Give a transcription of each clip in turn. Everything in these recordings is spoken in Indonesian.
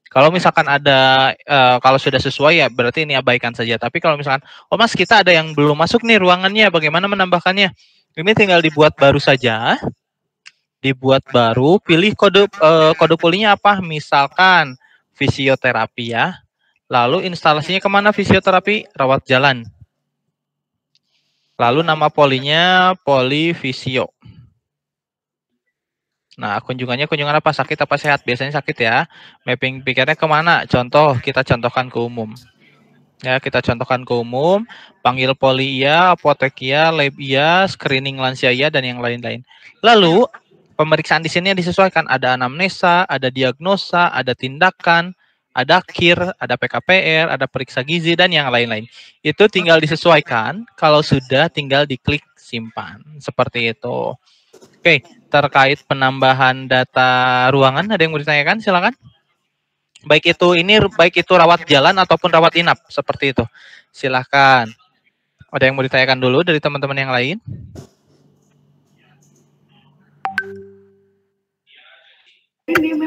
Kalau misalkan ada, kalau sudah sesuai ya berarti ini abaikan saja. Tapi kalau misalkan, oh mas kita ada yang belum masuk nih ruangannya, bagaimana menambahkannya? Ini tinggal dibuat baru saja. Dibuat baru, pilih kode polinya apa? Misalkan fisioterapi ya. Lalu instalasinya kemana fisioterapi? Rawat jalan. Lalu nama polinya poli fisio. Nah, kunjungannya kunjungan apa? Sakit apa sehat? Biasanya sakit ya. Mapping pikirnya kemana? Contoh, kita contohkan ke umum. Ya, kita contohkan ke umum. Panggil poli iya, apotek iya, lab iya, screening lansia iya, dan yang lain-lain. Lalu, pemeriksaan di sini yang disesuaikan. Ada anamnesa, ada diagnosa, ada tindakan, ada KIR, ada PKPR, ada periksa gizi, dan yang lain-lain. Itu tinggal disesuaikan. Kalau sudah, tinggal diklik simpan. Seperti itu. Oke, terkait penambahan data ruangan, ada yang mau ditanyakan? Silakan. Baik itu rawat jalan ataupun rawat inap, seperti itu. Silahkan. Ada yang mau ditanyakan dulu dari teman-teman yang lain?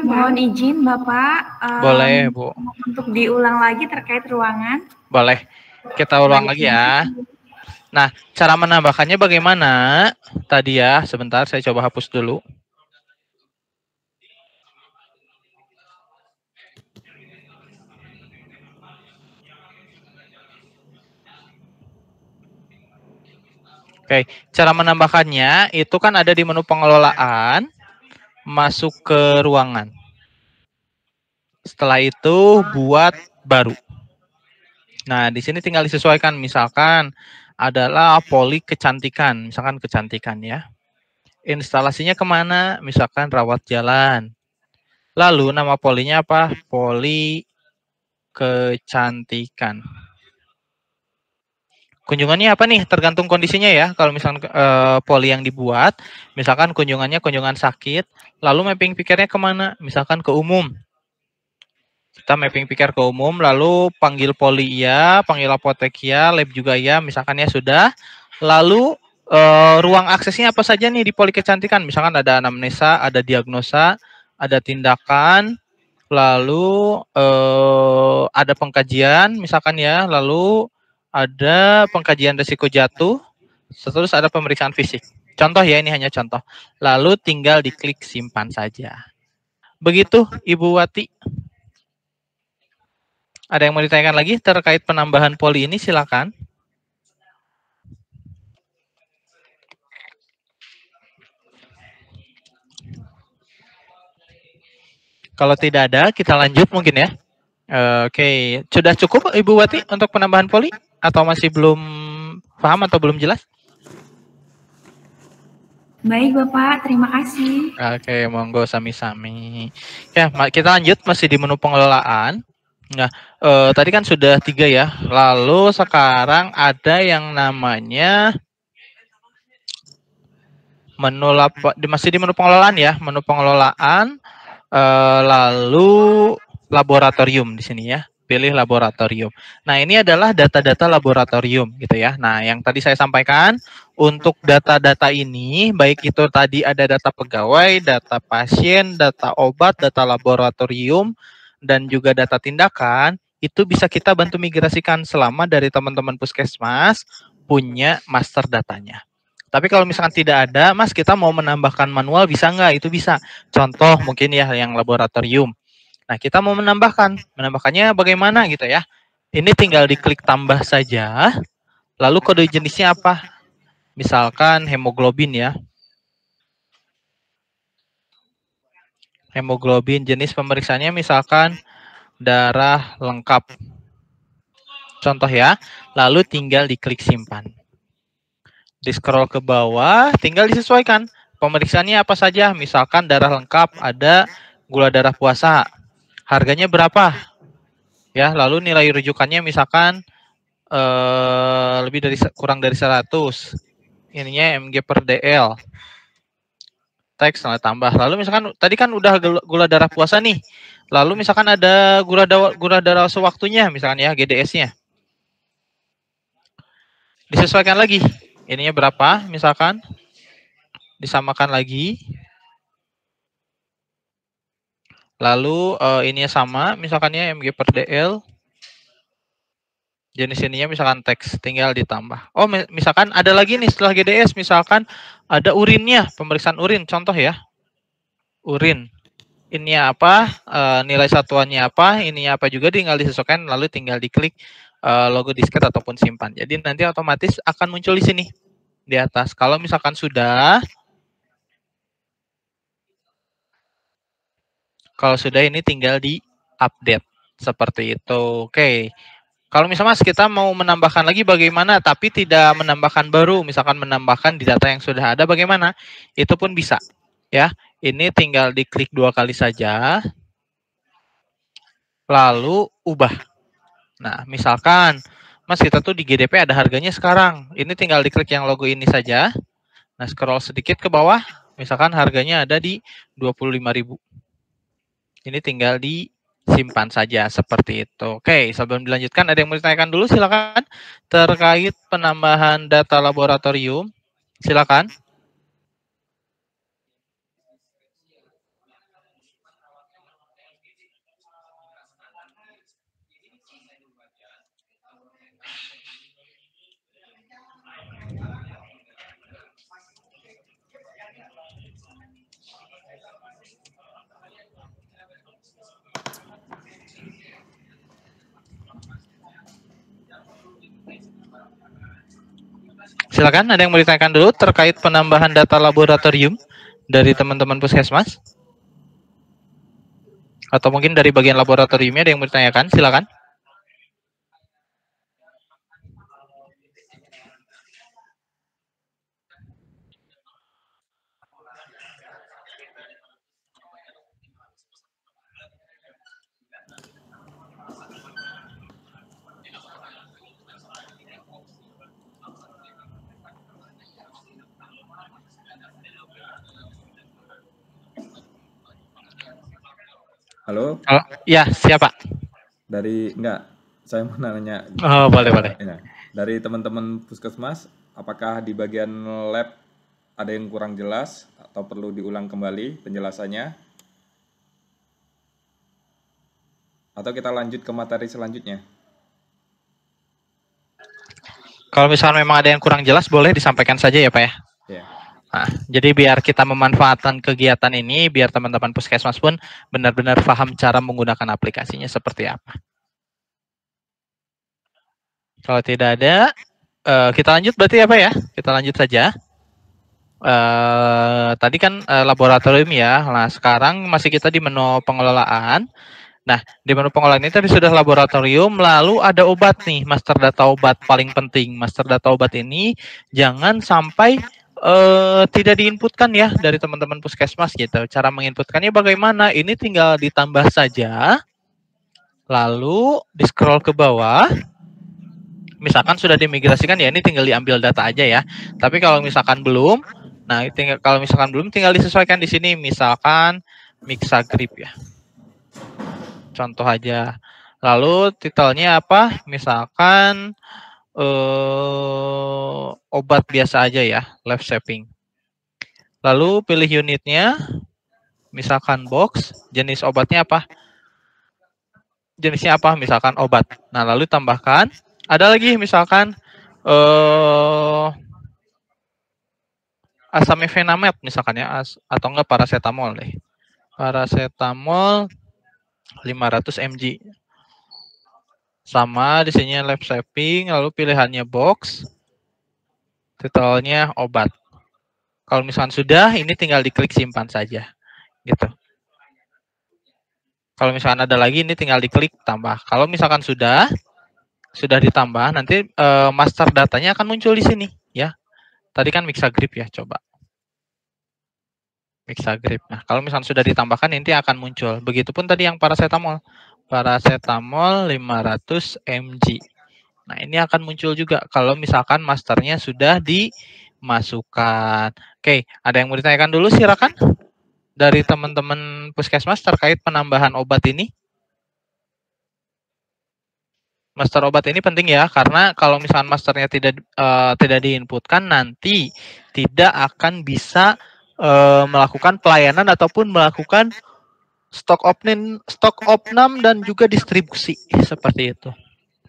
Mohon izin Bapak. Boleh, Bu. Untuk diulang lagi terkait ruangan. Boleh. Kita ulang lagi ya. Nah, cara menambahkannya bagaimana? Tadi ya, sebentar saya coba hapus dulu. Oke, cara menambahkannya itu kan ada di menu pengelolaan, masuk ke ruangan. Setelah itu buat baru. Nah, di sini tinggal disesuaikan, misalkan adalah poli kecantikan, misalkan kecantikan ya. Instalasinya kemana? Misalkan rawat jalan. Lalu nama polinya apa? Poli kecantikan. Kunjungannya apa nih? Tergantung kondisinya ya. Kalau misalkan poli yang dibuat, misalkan kunjungannya kunjungan sakit, lalu mapping pikirnya kemana? Misalkan ke umum. Kita mapping pikir ke umum, lalu panggil poli iya, panggil apotek iya, lab juga iya, misalkan ya sudah. Lalu ruang aksesnya apa saja nih di poli kecantikan? Misalkan ada anamnesa, ada diagnosa, ada tindakan, lalu ada pengkajian, misalkan ya, lalu ada pengkajian risiko jatuh, terus ada pemeriksaan fisik. Contoh ya, ini hanya contoh. Lalu tinggal diklik simpan saja. Begitu, Ibu Wati. Ada yang mau ditanyakan lagi terkait penambahan poli ini? Silakan. Kalau tidak ada, kita lanjut mungkin ya. Oke, sudah cukup Ibu Wati untuk penambahan poli? Atau masih belum paham atau belum jelas? Baik Bapak, terima kasih. Oke, monggo sami-sami. Ya, kita lanjut masih di menu pengelolaan. Nah, tadi kan sudah 3 ya. Lalu sekarang ada yang namanya menu masih di menu pengelolaan ya. Menu pengelolaan, lalu laboratorium di sini ya. Pilih laboratorium. Nah, ini adalah data-data laboratorium gitu ya. Nah, yang tadi saya sampaikan, untuk data-data ini, baik itu tadi ada data pegawai, data pasien, data obat, data laboratorium, dan juga data tindakan, itu bisa kita bantu migrasikan selama dari teman-teman puskesmas punya master datanya. Tapi kalau misalkan tidak ada, Mas, kita mau menambahkan manual bisa nggak? Itu bisa. Contoh mungkin ya yang laboratorium. Nah, kita mau menambahkannya bagaimana gitu ya. Ini tinggal diklik tambah saja. Lalu kode jenisnya apa? Misalkan hemoglobin ya. Hemoglobin, jenis pemeriksaannya misalkan darah lengkap. Contoh ya. Lalu tinggal diklik simpan. Di scroll ke bawah, tinggal disesuaikan. Pemeriksaannya apa saja? Misalkan darah lengkap, ada gula darah puasa. Harganya berapa? Ya, lalu nilai rujukannya misalkan kurang dari 100. Ininya mg per dl. Teks tambah. Lalu misalkan tadi kan udah gula darah puasa nih. Lalu misalkan ada gula darah sewaktunya misalkan ya GDS-nya. Disesuaikan lagi. Ininya berapa misalkan. Disamakan lagi. Lalu ininya sama, misalkannya mg per dl. Jenis ininya misalkan teks, tinggal ditambah. Oh, misalkan ada lagi nih setelah GDS, misalkan ada urinnya, pemeriksaan urin, contoh ya. Urin. Ini apa, nilai satuannya apa, ininya apa juga tinggal disesuaikan, lalu tinggal diklik logo disket ataupun simpan. Jadi nanti otomatis akan muncul di sini, di atas. Kalau misalkan sudah, ini tinggal di update. Seperti itu. Oke. Kalau misalnya Mas kita mau menambahkan lagi bagaimana, tapi tidak menambahkan baru, misalkan menambahkan di data yang sudah ada bagaimana, itu pun bisa. Ya, ini tinggal diklik 2 kali saja, lalu ubah. Nah, misalkan Mas kita tuh di GDP ada harganya sekarang, ini tinggal diklik yang logo ini saja. Nah, scroll sedikit ke bawah, misalkan harganya ada di 25.000. Ini tinggal disimpan saja seperti itu. Oke, sebelum dilanjutkan ada yang mau ditanyakan dulu, silakan terkait penambahan data laboratorium. Silakan. Silakan, ada yang mau ditanyakan dulu terkait penambahan data laboratorium dari teman-teman puskesmas? Atau mungkin dari bagian laboratoriumnya ada yang mau ditanyakan? Silakan. Halo? Ya, siapa? Saya mau nanya. Oh, boleh. Ya, dari teman-teman puskesmas, apakah di bagian lab ada yang kurang jelas atau perlu diulang kembali penjelasannya? Atau kita lanjut ke materi selanjutnya? Kalau misalnya memang ada yang kurang jelas, boleh disampaikan saja ya Pak ya? Ya. Nah, jadi biar kita memanfaatkan kegiatan ini, biar teman-teman puskesmas pun benar-benar paham cara menggunakan aplikasinya seperti apa. Kalau tidak ada, kita lanjut berarti apa ya? Kita lanjut saja. Tadi kan laboratorium ya. Nah, sekarang masih kita di menu pengelolaan. Nah, di menu pengelolaan ini tadi sudah laboratorium, lalu ada obat nih, master data obat paling penting. Master data obat ini jangan sampai tidak diinputkan ya dari teman-teman puskesmas gitu. Cara menginputkannya bagaimana? Ini tinggal ditambah saja, lalu di scroll ke bawah. Misalkan sudah dimigrasikan ya, ini tinggal diambil data aja ya. Tapi kalau misalkan belum, nah kalau misalkan belum tinggal disesuaikan di sini. Misalkan Mixagrip ya. Contoh aja. Lalu titelnya apa? Misalkan obat biasa aja ya, life saving. Lalu pilih unitnya, misalkan box, jenis obatnya apa? Jenisnya apa? Misalkan obat. Nah, lalu tambahkan. Ada lagi misalkan asamifenamet misalkan ya, atau enggak paracetamol deh. Paracetamol 500 mg. Sama di sini life saving, lalu pilihannya box. Titelnya obat. Kalau misalkan sudah, ini tinggal diklik simpan saja. Gitu. Kalau misalkan ada lagi, ini tinggal diklik tambah. Kalau misalkan sudah ditambah, nanti master datanya akan muncul di sini, ya. Tadi kan Mixagrip ya, coba. Mixagrip. Nah, kalau misalkan sudah ditambahkan, nanti akan muncul. Begitupun tadi yang paracetamol. Paracetamol 500 mg. Nah, ini akan muncul juga kalau misalkan masternya sudah dimasukkan. Oke, ada yang mau ditanyakan dulu, silakan. Dari teman-teman puskesmas terkait penambahan obat ini. Master obat ini penting ya, karena kalau misalkan masternya tidak diinputkan, nanti tidak akan bisa melakukan pelayanan ataupun melakukan stok opnam dan juga distribusi seperti itu.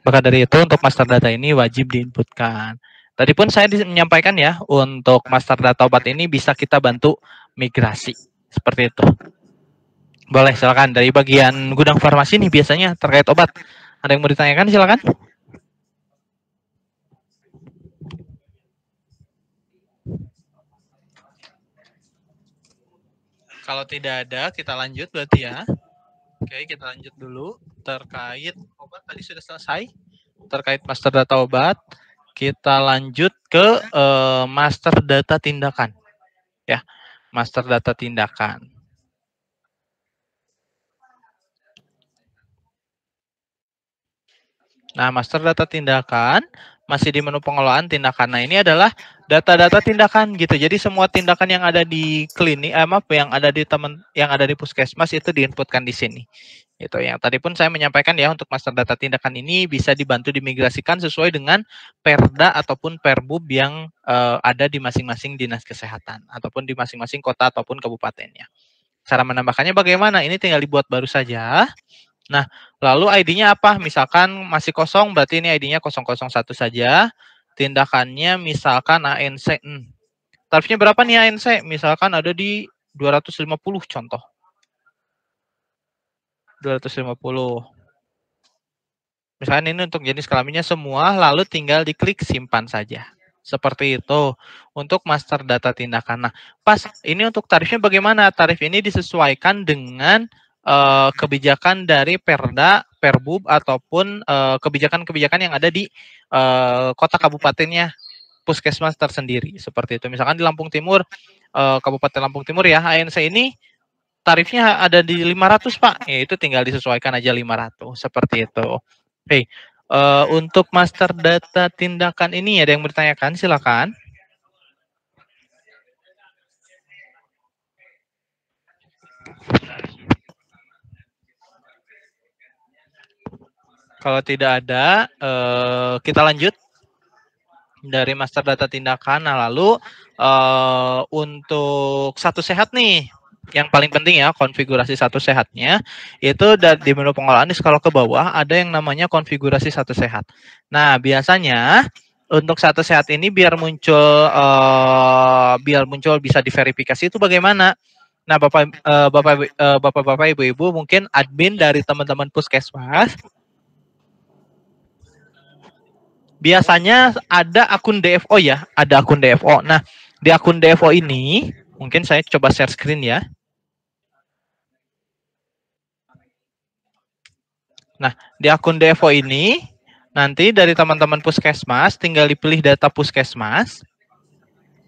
Maka dari itu untuk master data ini wajib diinputkan. Tadi pun saya menyampaikan ya, untuk master data obat ini bisa kita bantu migrasi seperti itu. Boleh, silakan. Dari bagian gudang farmasi nih biasanya terkait obat. Ada yang mau ditanyakan, silakan. Kalau tidak ada, kita lanjut berarti ya. Oke, kita lanjut dulu. Terkait obat tadi sudah selesai. Terkait master data obat, kita lanjut ke master data tindakan. Ya, master data tindakan. Nah, master data tindakan masih di menu pengelolaan tindakan. Nah, ini adalah data-data tindakan gitu. Jadi semua tindakan yang ada di klinik, yang ada di puskesmas itu diinputkan di sini. Itu yang tadi pun saya menyampaikan ya, untuk master data tindakan ini bisa dibantu dimigrasikan sesuai dengan Perda ataupun Perbub yang ada di masing-masing dinas kesehatan ataupun di masing-masing kota ataupun kabupatennya. Cara menambahkannya bagaimana? Ini tinggal dibuat baru saja. Nah, lalu ID-nya apa? Misalkan masih kosong, berarti ini ID-nya 001 saja. Tindakannya misalkan ANC. Tarifnya berapa nih ANC? Misalkan ada di 250 contoh. 250. Misalkan ini untuk jenis kelaminnya semua, lalu tinggal diklik simpan saja. Seperti itu untuk master data tindakan. Nah, pas ini untuk tarifnya bagaimana? Tarif ini disesuaikan dengan kebijakan dari Perda, Perbub ataupun kebijakan-kebijakan yang ada di kota kabupatennya puskesmas tersendiri. Seperti itu. Misalkan di Lampung Timur, Kabupaten Lampung Timur ya, ANC ini tarifnya ada di 500 Pak. Ya, itu tinggal disesuaikan aja 500. Seperti itu. Oke. Untuk master data tindakan ini ada yang bertanyakan? Silakan. Kalau tidak ada, kita lanjut dari master data tindakan. Nah, lalu untuk satu sehat nih, yang paling penting ya, konfigurasi satu sehatnya, itu di menu pengelolaan di scroll ke bawah, ada yang namanya konfigurasi satu sehat. Nah, biasanya untuk satu sehat ini biar muncul bisa diverifikasi itu bagaimana? Nah, Bapak, Ibu-ibu, mungkin admin dari teman-teman puskesmas biasanya ada akun DFO ya, ada akun DFO. Nah, di akun DFO ini, mungkin saya coba share screen ya. Nah, di akun DFO ini, nanti dari teman-teman puskesmas, tinggal dipilih data puskesmas.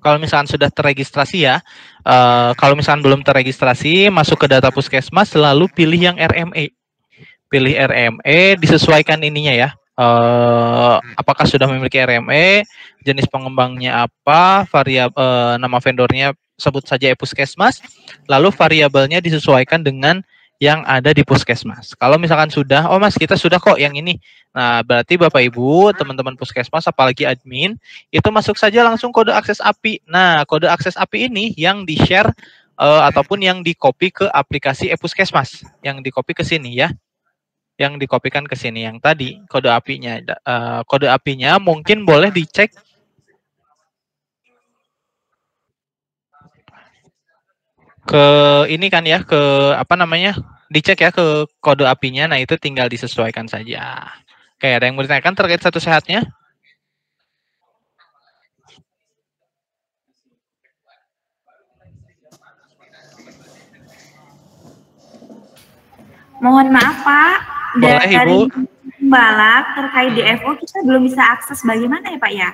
Kalau misalkan sudah terregistrasi ya, kalau misalkan belum terregistrasi, masuk ke data puskesmas, lalu pilih yang RME. Pilih RME, disesuaikan ininya ya. Apakah sudah memiliki RME, jenis pengembangnya apa, variabel nama vendornya sebut saja puskesmas, lalu variabelnya disesuaikan dengan yang ada di puskesmas. Kalau misalkan sudah, oh Mas kita sudah kok yang ini. Nah berarti Bapak Ibu, teman-teman puskesmas, apalagi admin, itu masuk saja langsung kode akses API. Nah kode akses API ini yang di-share ataupun yang di-copy ke aplikasi e-puskesmas, yang di-copy ke sini ya. Yang dikopikan ke sini yang tadi kode API-nya mungkin boleh dicek ke ini kan ya, ke apa namanya, dicek ya ke kode API-nya. Nah itu tinggal disesuaikan saja. Oke, ada yang mau ditanyakan terkait satu sehatnya? Mohon maaf Pak, boleh Ibu. Balak terkait DFO kita belum bisa akses, bagaimana ya Pak ya?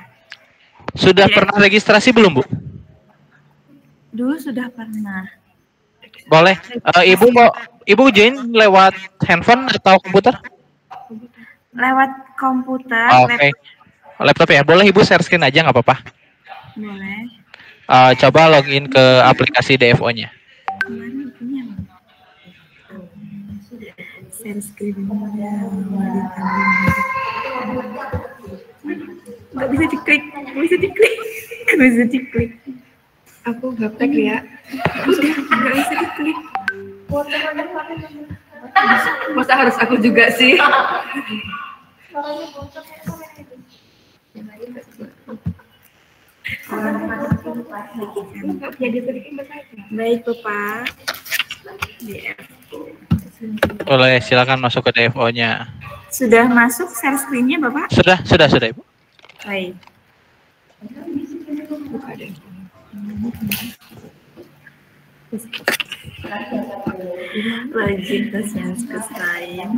Sudah pernah registrasi belum Bu? Dulu sudah pernah. Boleh. Ibu join lewat handphone atau komputer? Lewat komputer. Oke. Laptop ya. Boleh Ibu share screen aja nggak apa-apa. Boleh. Coba login ke aplikasi DFO-nya. Share screen-nya. Nggak bisa diklik. Nggak bisa diklik. Nggak bisa diklik. Aku gaptek ya. Udah, nggak bisa diklik. Masa harus aku juga sih? Baik, Bapak. Boleh, silakan masuk ke DFO-nya. Sudah masuk share screen-nya, Bapak? Sudah, Ibu. Baik. Login tesnya lain.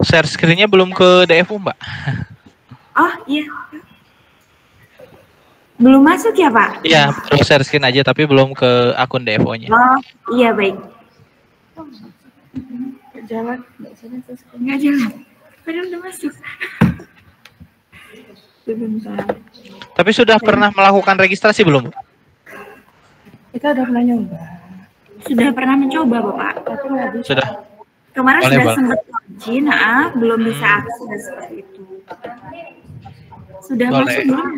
Share screen-nya belum ke DFO, Mbak. Oh, iya. Belum masuk ya, Pak? Iya, baru share screen aja, tapi belum ke akun DFO-nya. Oh, iya, baik. Jalan, nggak jalan. Padahal udah masuk. Sebentar. Tapi sudah pernah melakukan registrasi belum? Kita udah pernah nyoba. Sudah pernah mencoba, Bapak? Tapi nggak bisa. Sudah. Kemarin Boleh, sudah Pak. sempat login, belum bisa akses seperti itu. Sudah Boleh. masuk belum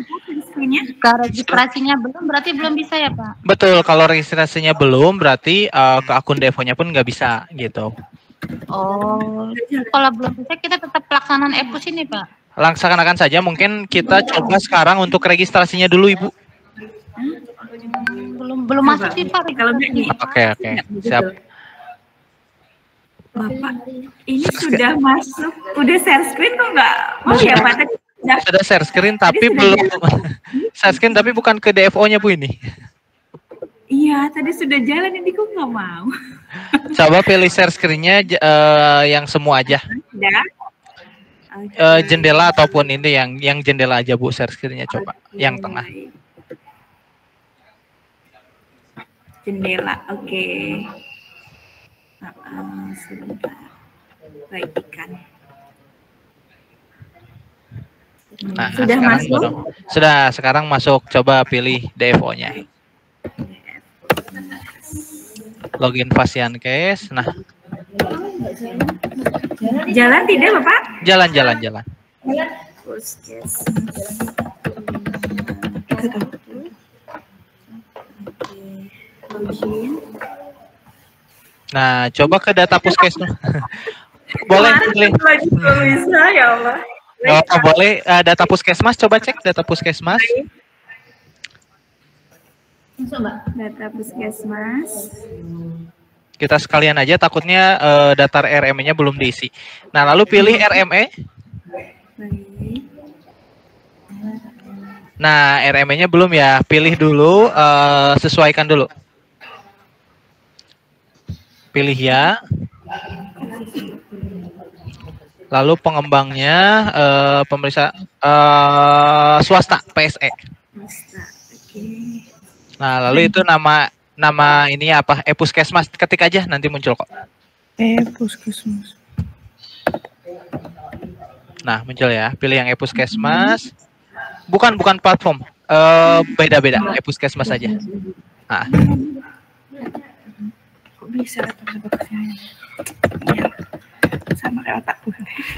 screen-nya? Kalau registrasinya belum, berarti belum bisa ya, Pak? Betul, kalau registrasinya belum, berarti ke akun DFO-nya pun nggak bisa, gitu. Oh, kalau belum bisa kita tetap pelaksanaan EPUS ini, Pak. Laksanakan saja, mungkin kita coba sekarang untuk registrasinya dulu, Ibu. Belum masuk sih, Pak. Kalau nggak nih, Oke, siap. Bapak, ini sudah masuk, udah share screen kok nggak? Oh ya, Pak, tadi sudah. Sudah share screen, tapi sudah belum. Share screen, tapi bukan ke DFO-nya, Bu, ini. Iya, tadi sudah jalan, ini kok nggak mau. Coba pilih share screen-nya yang semua aja. Sudah. Jendela ataupun ini yang jendela aja, Bu, share screen-nya coba. Yang tengah. Jendela, oke. Sebentar. Baik, ikan. Nah, Sudah sekarang masuk? sekarang masuk. Coba pilih DFO-nya. Login Fasiankes. Nah, Jalan tidak, Bapak? jalan. Puskes. Nah, coba ke data puskesmas. Boleh, boleh. Lagi belum bisa, ya Allah. Oh, boleh. Data puskesmas, coba cek data puskesmas. Data puskesmas. Kita sekalian aja, takutnya daftar RME-nya belum diisi. Nah, lalu pilih RME. Baik. Nah, RME-nya belum ya. Pilih dulu, sesuaikan dulu. Pilih ya. Lalu pengembangnya pemeriksa swasta PSE. Nah, lalu itu nama ini apa? Puskesmas, ketik aja nanti muncul kok. Puskesmas. Nah, muncul ya. Pilih yang Puskesmas. Bukan platform. Beda-beda. Puskesmas aja. Nah. Kok bisa sama kayak otakku.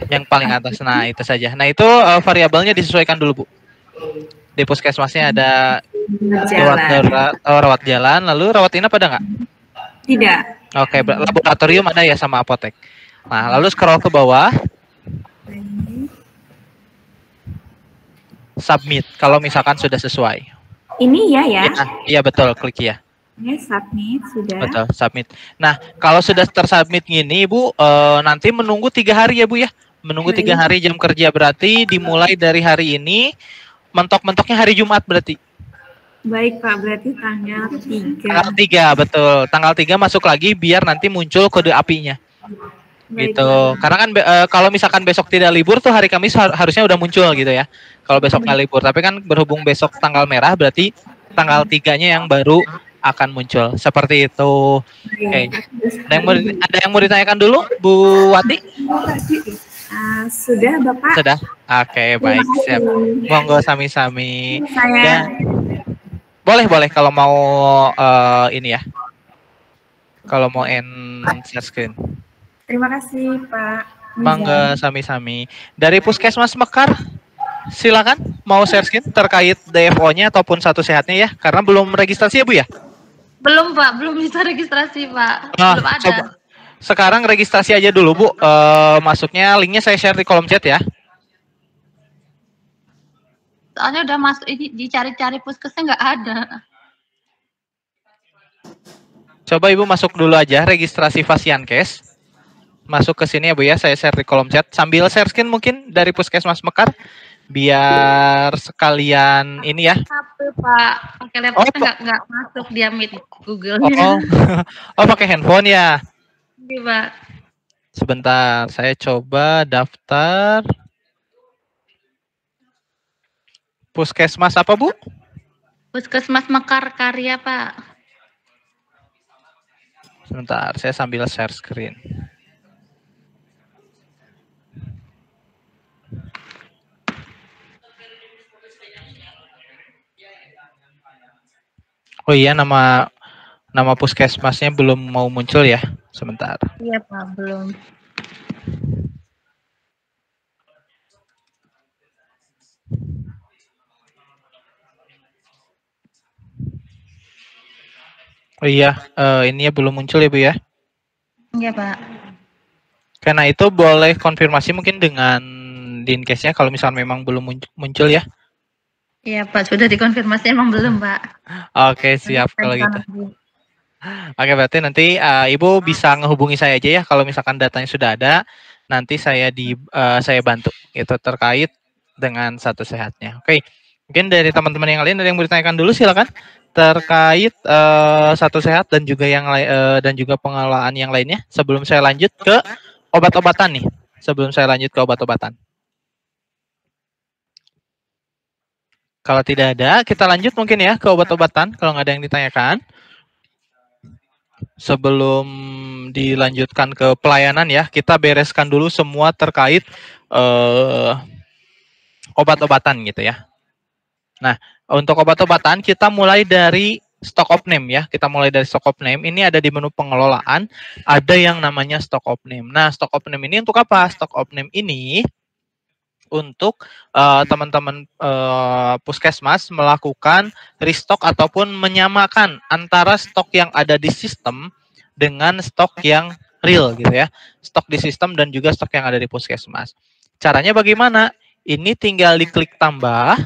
Yang paling atas. Nah, itu saja. Nah, itu variabelnya disesuaikan dulu, Bu. Di puskesmasnya ada rawat jalan, lalu rawat inap ada nggak? Tidak. Oke, laboratorium ada ya sama apotek. Nah, lalu scroll ke bawah. Submit, kalau misalkan sudah sesuai. Ini ya? Iya, betul, klik ya. Ya, submit, sudah. Betul, submit. Nah, kalau sudah tersubmit gini, Ibu, nanti menunggu 3 hari ya, Bu ya. Menunggu 3 hari jam kerja, berarti dimulai dari hari ini, mentok-mentoknya hari Jumat berarti. Baik, Pak, berarti tanggal 3. Tanggal 3, betul. Tanggal 3 masuk lagi biar nanti muncul kode API-nya. Baik, Gitu. Karena kan kalau misalkan besok tidak libur tuh hari Kamis harusnya udah muncul gitu ya. Kalau besok nggak libur, tapi kan berhubung besok tanggal merah berarti tanggal 3-nya yang baru akan muncul. Seperti itu. Oke. Ada yang mau ditanyakan dulu, Bu Wati? Sudah, Bapak. Sudah. Oke, baik. Siap. Monggo sami-sami. Saya boleh kalau mau ini ya. Kalau mau end share screen. terima kasih, Pak. Monggo sami-sami. Dari Puskesmas Mekar, silakan mau share screen terkait DFO-nya ataupun Satu Sehatnya ya, karena belum registrasi ya, Bu ya? Belum Pak, belum bisa registrasi Pak. Nah, Belum ada. coba sekarang registrasi aja dulu Bu. Masuknya linknya saya share di kolom chat ya. Soalnya udah masuk ini dicari-cari puskesnya nggak ada. Coba Ibu masuk dulu aja registrasi Fasiankes. Masuk ke sini ya Bu ya, saya share di kolom chat. Sambil share screen mungkin dari Puskesmas Mekar biar sekalian ini ya. HP Pak, pakai laptop nggak masuk dia Meet Google. Oh, oh pakai handphone ya. Iya Pak. Sebentar, saya coba daftar. Puskesmas apa Bu? Puskesmas Mekar Karya Pak. Sebentar, saya sambil share screen. Oh iya, nama puskesmasnya belum mau muncul ya. Sebentar. Iya Pak, belum. Oh iya, ini ya belum muncul ya Bu ya. Iya Pak. Karena itu boleh konfirmasi mungkin dengan Dinkesnya kalau misalnya memang belum muncul ya. Iya Pak, sudah dikonfirmasi emang belum Pak. Oke, siap kalau gitu. Oke, berarti nanti Ibu bisa ngehubungi saya aja ya kalau misalkan datanya sudah ada, nanti saya bantu itu terkait dengan Satu Sehatnya. Oke. Mungkin dari teman-teman yang lain ada yang mau ditanyakan dulu silakan terkait Satu Sehat dan juga dan juga pengelolaan yang lainnya sebelum saya lanjut ke obat-obatan nih. Sebelum saya lanjut ke obat-obatan. Kalau tidak ada, kita lanjut mungkin ya ke obat-obatan kalau nggak ada yang ditanyakan. Sebelum dilanjutkan ke pelayanan ya, kita bereskan dulu semua terkait obat-obatan gitu ya. Nah, untuk obat-obatan kita mulai dari stock of name ya. Kita mulai dari stock of name. Ini ada di menu pengelolaan, ada yang namanya stock of name. Nah, stock of name ini untuk apa? Stock of name ini untuk teman-teman puskesmas melakukan restock ataupun menyamakan antara stok yang ada di sistem dengan stok yang real gitu ya. Stok di sistem dan juga stok yang ada di puskesmas. Caranya bagaimana? Ini tinggal diklik tambah,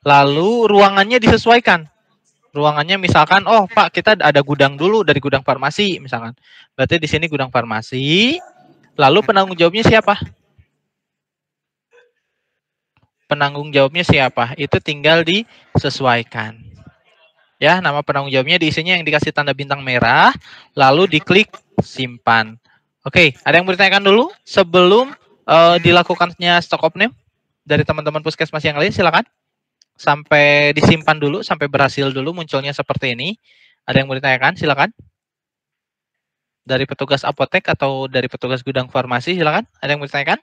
lalu ruangannya disesuaikan. Ruangannya misalkan, oh Pak kita ada gudang dulu dari gudang farmasi misalkan. Berarti di sini gudang farmasi, lalu penanggung jawabnya siapa? Penanggung jawabnya siapa? Itu tinggal disesuaikan. Ya, nama penanggung jawabnya diisinya yang dikasih tanda bintang merah, lalu diklik simpan. Oke, ada yang mau ditanyakan dulu sebelum dilakukannya stock of name dari teman-teman puskesmas yang lain? Silakan. Sampai disimpan dulu, sampai berhasil dulu munculnya seperti ini. Ada yang mau ditanyakan? Silakan. Dari petugas apotek atau dari petugas gudang farmasi? Silakan. Ada yang mau ditanyakan?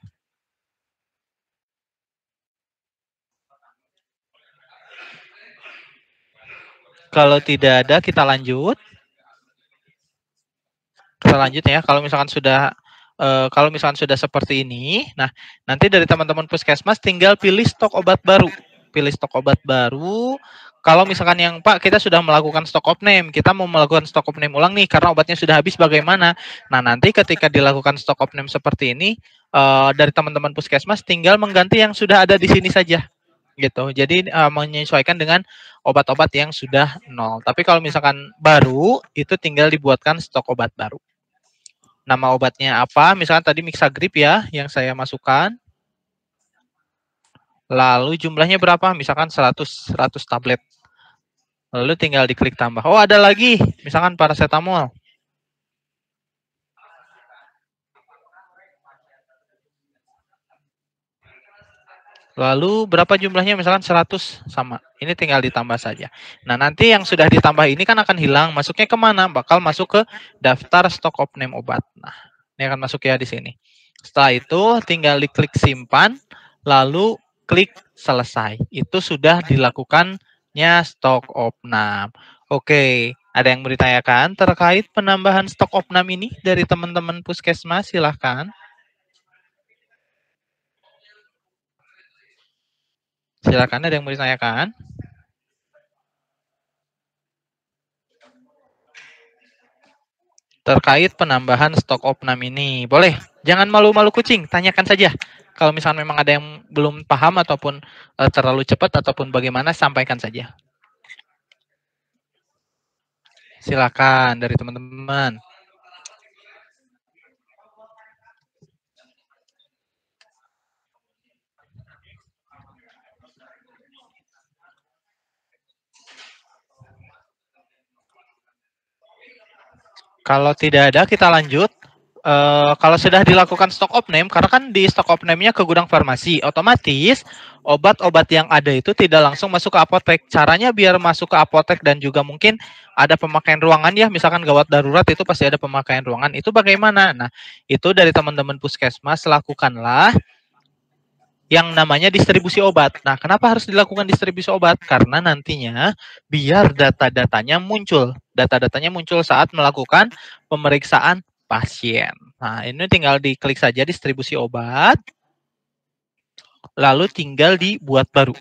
Kalau tidak ada, kita lanjut. Kita lanjut ya. Kalau misalkan sudah seperti ini, nah nanti dari teman-teman puskesmas tinggal pilih stok obat baru. Pilih stok obat baru. Kalau misalkan yang Pak kita sudah melakukan stok of name, kita mau melakukan stok of name ulang nih karena obatnya sudah habis bagaimana? Nah nanti ketika dilakukan stok of name seperti ini dari teman-teman puskesmas tinggal mengganti yang sudah ada di sini saja. Gitu. Jadi menyesuaikan dengan obat-obat yang sudah nol. Tapi kalau misalkan baru, itu tinggal dibuatkan stok obat baru. Nama obatnya apa? Misalkan tadi Mixagrip ya, yang saya masukkan. Lalu jumlahnya berapa? Misalkan 100 tablet. Lalu tinggal diklik tambah. Oh, ada lagi. Misalkan paracetamol. Lalu berapa jumlahnya? Misalkan 100 sama. Ini tinggal ditambah saja. Nah, nanti yang sudah ditambah ini kan akan hilang. Masuknya kemana? Bakal masuk ke daftar stock of name obat. Nah, ini akan masuk ya di sini. Setelah itu tinggal diklik simpan, lalu klik selesai. Itu sudah dilakukannya stock of name. Oke, ada yang mau ditanyakan terkait penambahan stok of name ini dari teman-teman puskesmas? Silahkan. Silakan, ada yang mau ditanyakan? terkait penambahan stok opnam ini. Boleh, jangan malu-malu kucing, tanyakan saja. Kalau misalnya memang ada yang belum paham ataupun terlalu cepat ataupun bagaimana, sampaikan saja. Silakan dari teman-teman. Kalau tidak ada, kita lanjut. Kalau sudah dilakukan stok opname, karena kan di stok opname-nya ke gudang farmasi, otomatis obat-obat yang ada itu tidak langsung masuk ke apotek. Caranya biar masuk ke apotek dan juga mungkin ada pemakaian ruangan ya, misalkan gawat darurat itu pasti ada pemakaian ruangan. Itu bagaimana? Nah, itu dari teman-teman puskesmas lakukanlah yang namanya distribusi obat. Nah, kenapa harus dilakukan distribusi obat? Karena nantinya biar data-datanya muncul. Data-datanya muncul saat melakukan pemeriksaan pasien. Nah, ini tinggal diklik saja distribusi obat. Lalu tinggal dibuat baru.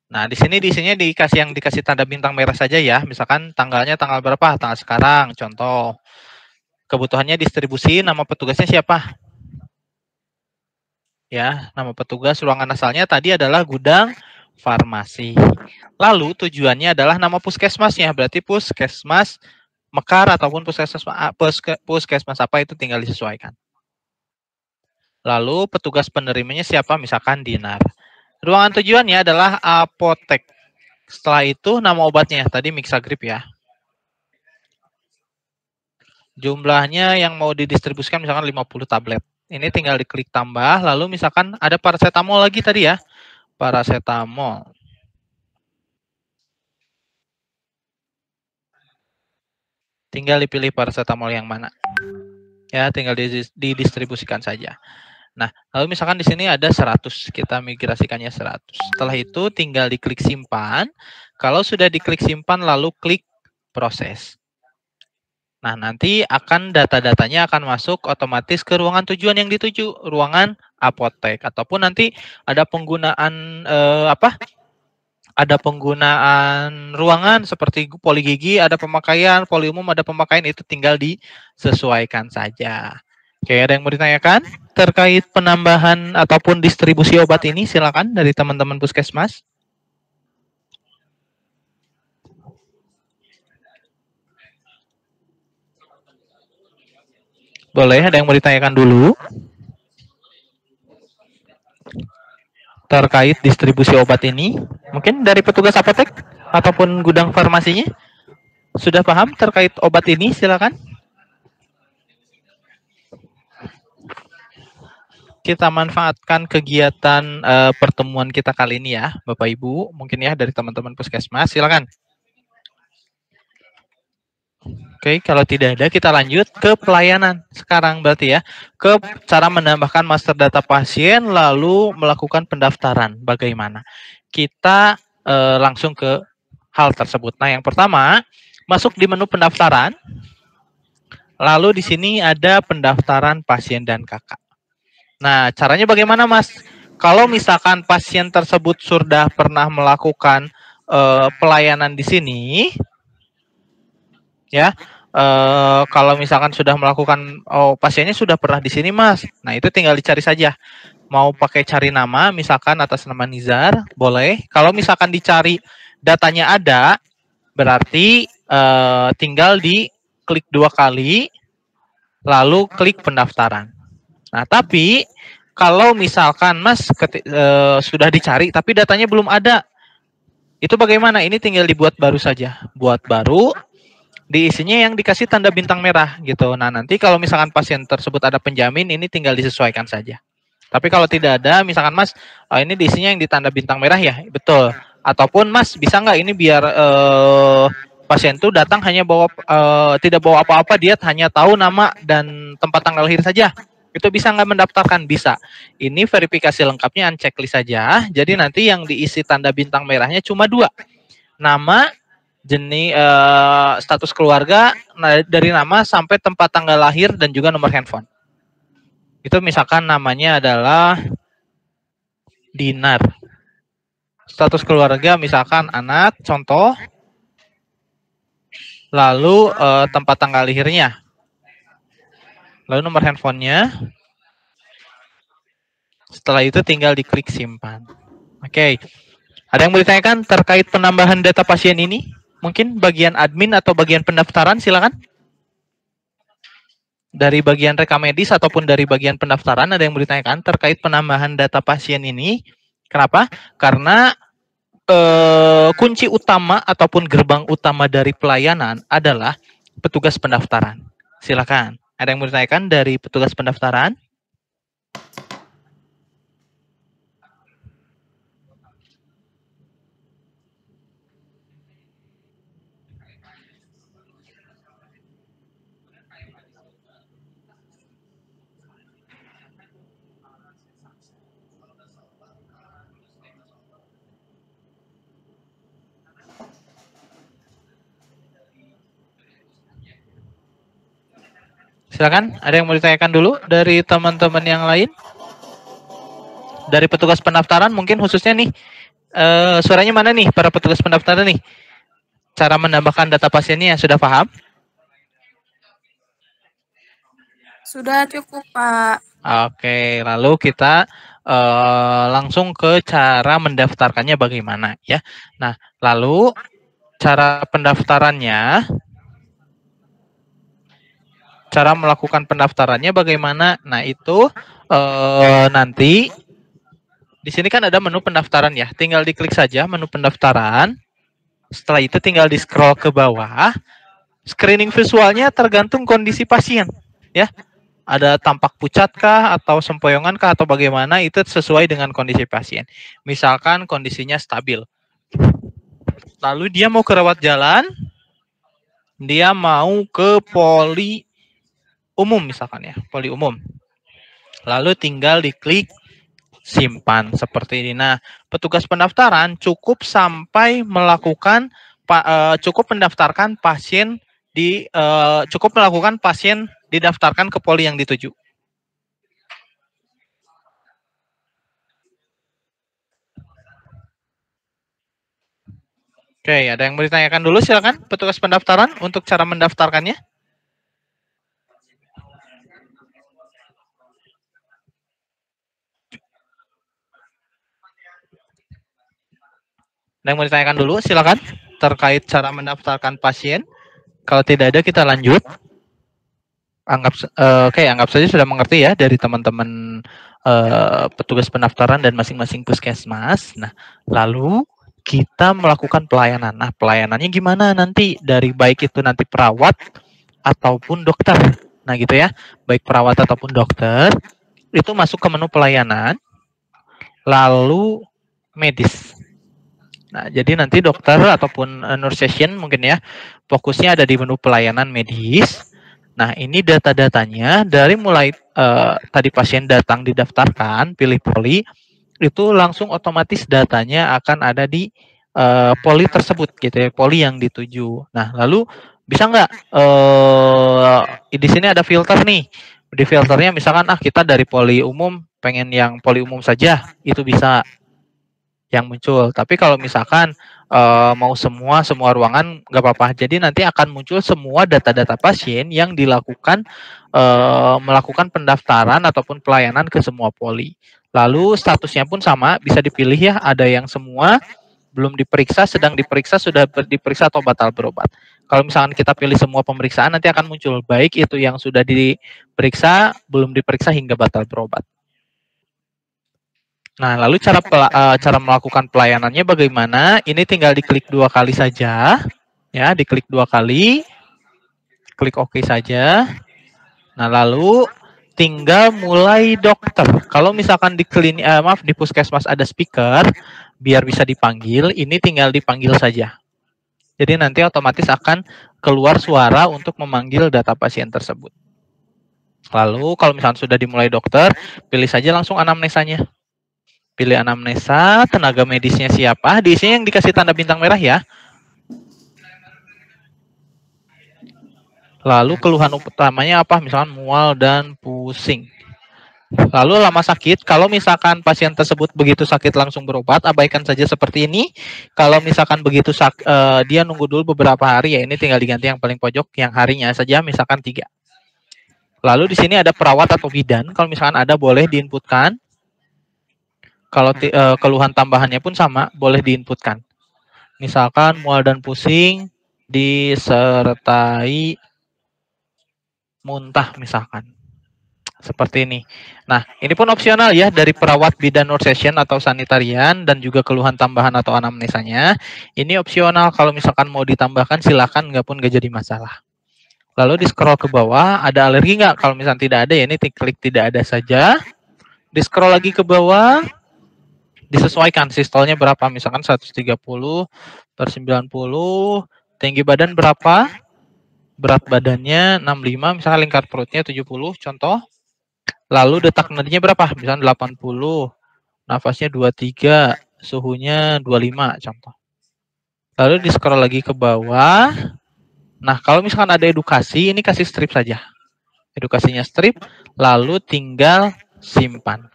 Nah, di sini isinya dikasih tanda bintang merah saja ya. Misalkan tanggalnya tanggal berapa? Tanggal sekarang, contoh. Kebutuhannya distribusi, nama petugasnya siapa? Ya, nama petugas ruangan asalnya tadi adalah gudang farmasi. Lalu tujuannya adalah nama puskesmasnya, berarti puskesmas Mekar ataupun puskesmas apa itu tinggal disesuaikan. Lalu petugas penerimanya siapa? Misalkan Dinar. Ruangan tujuannya adalah apotek. Setelah itu nama obatnya, tadi Mixagrip ya. Jumlahnya yang mau didistribusikan misalkan 50 tablet. Ini tinggal diklik tambah, lalu misalkan ada paracetamol lagi tadi ya. Paracetamol. Tinggal dipilih paracetamol yang mana. Ya, tinggal didistribusikan saja. Nah, lalu misalkan di sini ada 100, kita migrasikannya 100. Setelah itu tinggal diklik simpan. Kalau sudah diklik simpan, lalu klik proses. Nah, nanti akan data-datanya akan masuk otomatis ke ruangan tujuan yang dituju, ruangan apotek. Ataupun nanti ada penggunaan ada penggunaan ruangan seperti poli gigi, ada pemakaian, poli umum, ada pemakaian, itu tinggal disesuaikan saja. Oke, ada yang mau ditanyakan terkait penambahan ataupun distribusi obat ini? Silakan dari teman-teman puskesmas. Boleh, ada yang mau ditanyakan dulu? Terkait distribusi obat ini, mungkin dari petugas apotek ataupun gudang farmasinya sudah paham terkait obat ini? Silakan. Kita manfaatkan kegiatan pertemuan kita kali ini ya, Bapak Ibu, mungkin ya dari teman-teman puskesmas, silakan. Oke, kalau tidak ada kita lanjut ke pelayanan sekarang berarti ya, ke cara menambahkan master data pasien lalu melakukan pendaftaran. Bagaimana? Kita langsung ke hal tersebut. Nah, yang pertama, masuk di menu pendaftaran. Lalu di sini ada pendaftaran pasien dan kakak. Nah, caranya bagaimana, Mas? Kalau misalkan pasien tersebut sudah pernah melakukan pelayanan di sini, ya, kalau misalkan sudah melakukan, pasiennya sudah pernah di sini, Mas. Nah, itu tinggal dicari saja. Mau pakai cari nama, misalkan atas nama Nizar, boleh. Kalau misalkan dicari datanya ada, berarti tinggal diklik 2 kali, lalu klik pendaftaran. Nah, tapi kalau misalkan Mas sudah dicari, tapi datanya belum ada, itu bagaimana? Ini tinggal dibuat baru saja. Buat baru, diisinya yang dikasih tanda bintang merah gitu. Nah, nanti kalau misalkan pasien tersebut ada penjamin, ini tinggal disesuaikan saja. Tapi kalau tidak ada, misalkan Mas, ini diisinya yang ditanda bintang merah ya, betul. Ataupun Mas, bisa nggak ini biar pasien itu datang hanya bawa tidak bawa apa-apa, dia hanya tahu nama dan tempat tanggal lahir saja. Itu bisa nggak mendaftarkan? Bisa. Ini verifikasi lengkapnya unchecklist saja. Jadi nanti yang diisi tanda bintang merahnya cuma 2. Nama, jenis, status keluarga, dari nama sampai tempat tanggal lahir dan juga nomor handphone. Itu misalkan namanya adalah Dinar. Status keluarga misalkan anak, contoh. lalu tempat tanggal lahirnya, lalu nomor handphonenya. Setelah itu tinggal diklik simpan. Oke. Ada yang mau ditanyakan terkait penambahan data pasien ini? Mungkin bagian admin atau bagian pendaftaran, silakan. Dari bagian rekam medis ataupun dari bagian pendaftaran ada yang mau ditanyakan terkait penambahan data pasien ini. Kenapa? Karena kunci utama ataupun gerbang utama dari pelayanan adalah petugas pendaftaran. Silakan. Ada yang mau ditanyakan dari petugas pendaftaran? Silakan, ada yang mau ditanyakan dulu dari teman-teman yang lain? Dari petugas pendaftaran mungkin khususnya nih, suaranya mana nih para petugas pendaftaran nih? Cara menambahkan data pasiennya sudah paham? Sudah cukup, Pak. Oke, lalu kita langsung ke cara mendaftarkannya bagaimana ya. Nah, lalu cara pendaftarannya, cara melakukan pendaftarannya bagaimana? Nah, itu nanti di sini kan ada menu pendaftaran ya. Tinggal diklik saja menu pendaftaran. Setelah itu tinggal di scroll ke bawah. Screening visualnya tergantung kondisi pasien ya. Ada tampak pucat kah atau sempoyongan kah atau bagaimana, itu sesuai dengan kondisi pasien. Misalkan kondisinya stabil. Lalu dia mau ke rawat jalan, dia mau ke poli umum misalkan ya, poli umum. Lalu tinggal diklik simpan seperti ini. Nah, petugas pendaftaran cukup sampai melakukan cukup mendaftarkan pasien di cukup melakukan pasien didaftarkan ke poli yang dituju. Oke, ada yang mau ditanyakan dulu silakan petugas pendaftaran untuk cara mendaftarkannya. Ada yang mau ditanyakan dulu silakan terkait cara mendaftarkan pasien. Kalau tidak ada kita lanjut. Anggap saja sudah mengerti ya dari teman-teman petugas pendaftaran dan masing-masing puskesmas. Nah, lalu kita melakukan pelayanan. Nah, pelayanannya gimana nanti dari baik itu nanti perawat ataupun dokter. Nah, gitu ya. Baik perawat ataupun dokter itu masuk ke menu pelayanan. Lalu medis. Nah, jadi nanti dokter ataupun nurse session mungkin ya fokusnya ada di menu pelayanan medis. Nah, ini data-datanya dari mulai tadi pasien datang didaftarkan, pilih poli, itu langsung otomatis datanya akan ada di poli tersebut gitu ya, poli yang dituju. Nah, lalu bisa nggak di sini ada filter nih. Di filternya misalkan kita dari poli umum pengen yang poli umum saja, itu bisa yang muncul. Tapi kalau misalkan mau semua ruangan nggak apa-apa. Jadi nanti akan muncul semua data-data pasien yang dilakukan melakukan pendaftaran ataupun pelayanan ke semua poli. Lalu statusnya pun sama, bisa dipilih ya. Ada yang semua belum diperiksa, sedang diperiksa, sudah diperiksa atau batal berobat. Kalau misalkan kita pilih semua pemeriksaan, nanti akan muncul baik itu yang sudah diperiksa, belum diperiksa hingga batal berobat. Nah, lalu cara melakukan pelayanannya bagaimana? Ini tinggal diklik 2 kali saja, ya, diklik 2 kali, klik OK saja. Nah, lalu tinggal mulai dokter. Kalau misalkan di di puskesmas ada speaker, biar bisa dipanggil, ini tinggal dipanggil saja. Jadi nanti otomatis akan keluar suara untuk memanggil data pasien tersebut. Lalu kalau misalkan sudah dimulai dokter, pilih saja langsung anamnesanya. Pilih anamnesa, tenaga medisnya siapa, di sini yang dikasih tanda bintang merah ya. Lalu keluhan utamanya apa, misalkan mual dan pusing. Lalu lama sakit, kalau misalkan pasien tersebut begitu sakit langsung berobat, abaikan saja seperti ini. Kalau misalkan begitu dia nunggu dulu beberapa hari, ya ini tinggal diganti yang paling pojok, yang harinya saja misalkan 3. Lalu di sini ada perawat atau bidan, kalau misalkan ada boleh diinputkan. Kalau keluhan tambahannya pun sama, boleh diinputkan. Misalkan mual dan pusing disertai muntah misalkan. Seperti ini. Nah, ini pun opsional ya dari perawat bidan nursession atau sanitarian dan juga keluhan tambahan atau anamnesanya. Ini opsional, kalau misalkan mau ditambahkan silakan, nggak jadi masalah. Lalu di scroll ke bawah, ada alergi nggak? Kalau misalkan tidak ada ya ini klik tidak ada saja. Di scroll lagi ke bawah, disesuaikan sistolnya berapa, misalkan 130/90, tinggi badan berapa, berat badannya 65, misalkan lingkar perutnya 70 contoh. Lalu detak nadinya berapa, misalkan 80, nafasnya 23, suhunya 25 contoh. Lalu di scroll lagi ke bawah. Nah, kalau misalkan ada edukasi, ini kasih strip saja. Edukasinya strip, lalu tinggal simpan.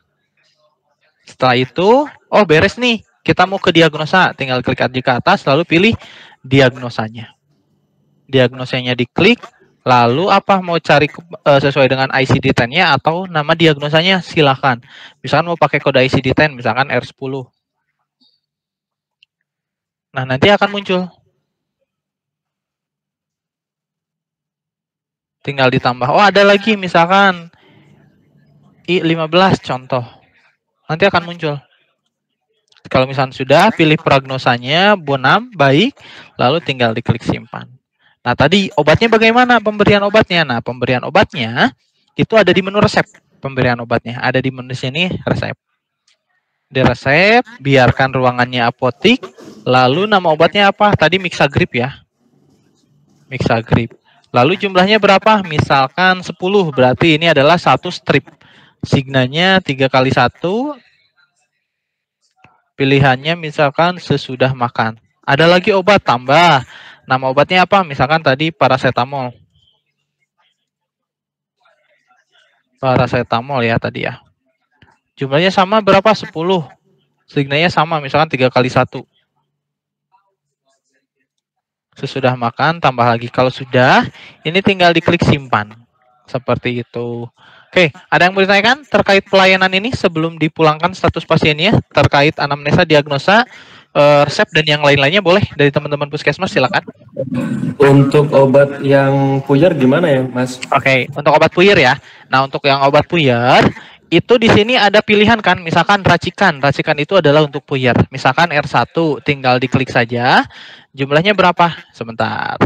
Setelah itu, oh beres nih, kita mau ke diagnosa, tinggal klik aja ke atas, lalu pilih diagnosanya. Diagnosanya diklik, lalu apa, mau cari sesuai dengan ICD-10-nya atau nama diagnosanya, silakan. Misalkan mau pakai kode ICD-10, misalkan R10. Nah, nanti akan muncul. Tinggal ditambah, oh ada lagi, misalkan I15 contoh. Nanti akan muncul. Kalau misalnya sudah, pilih prognosanya, Bonam, baik, lalu tinggal diklik simpan. Nah, tadi obatnya bagaimana pemberian obatnya? Nah, pemberian obatnya itu ada di menu resep. Pemberian obatnya ada di menu sini, resep. Di resep, biarkan ruangannya apotik, lalu nama obatnya apa? Tadi Mixagrip ya. Mixagrip. Lalu jumlahnya berapa? Misalkan 10, berarti ini adalah 1 strip. Signanya 3x1. Pilihannya misalkan sesudah makan. Ada lagi obat tambah. Nama obatnya apa? Misalkan tadi paracetamol. Paracetamol ya tadi ya. Jumlahnya sama berapa? 10. Signanya sama, misalkan 3x1. Sesudah makan tambah lagi. Kalau sudah, ini tinggal diklik simpan. Seperti itu. Oke, ada yang mau ditanyakan terkait pelayanan ini sebelum dipulangkan status pasiennya, terkait anamnesa, diagnosa, resep, dan yang lain-lainnya, boleh dari teman-teman puskesmas, silakan. Untuk obat yang puyer gimana ya, Mas? Oke, untuk obat puyer ya. Nah, untuk yang obat puyer, itu di sini ada pilihan kan, misalkan racikan. Racikan itu adalah untuk puyer. Misalkan R1, tinggal diklik saja. Jumlahnya berapa? Sebentar.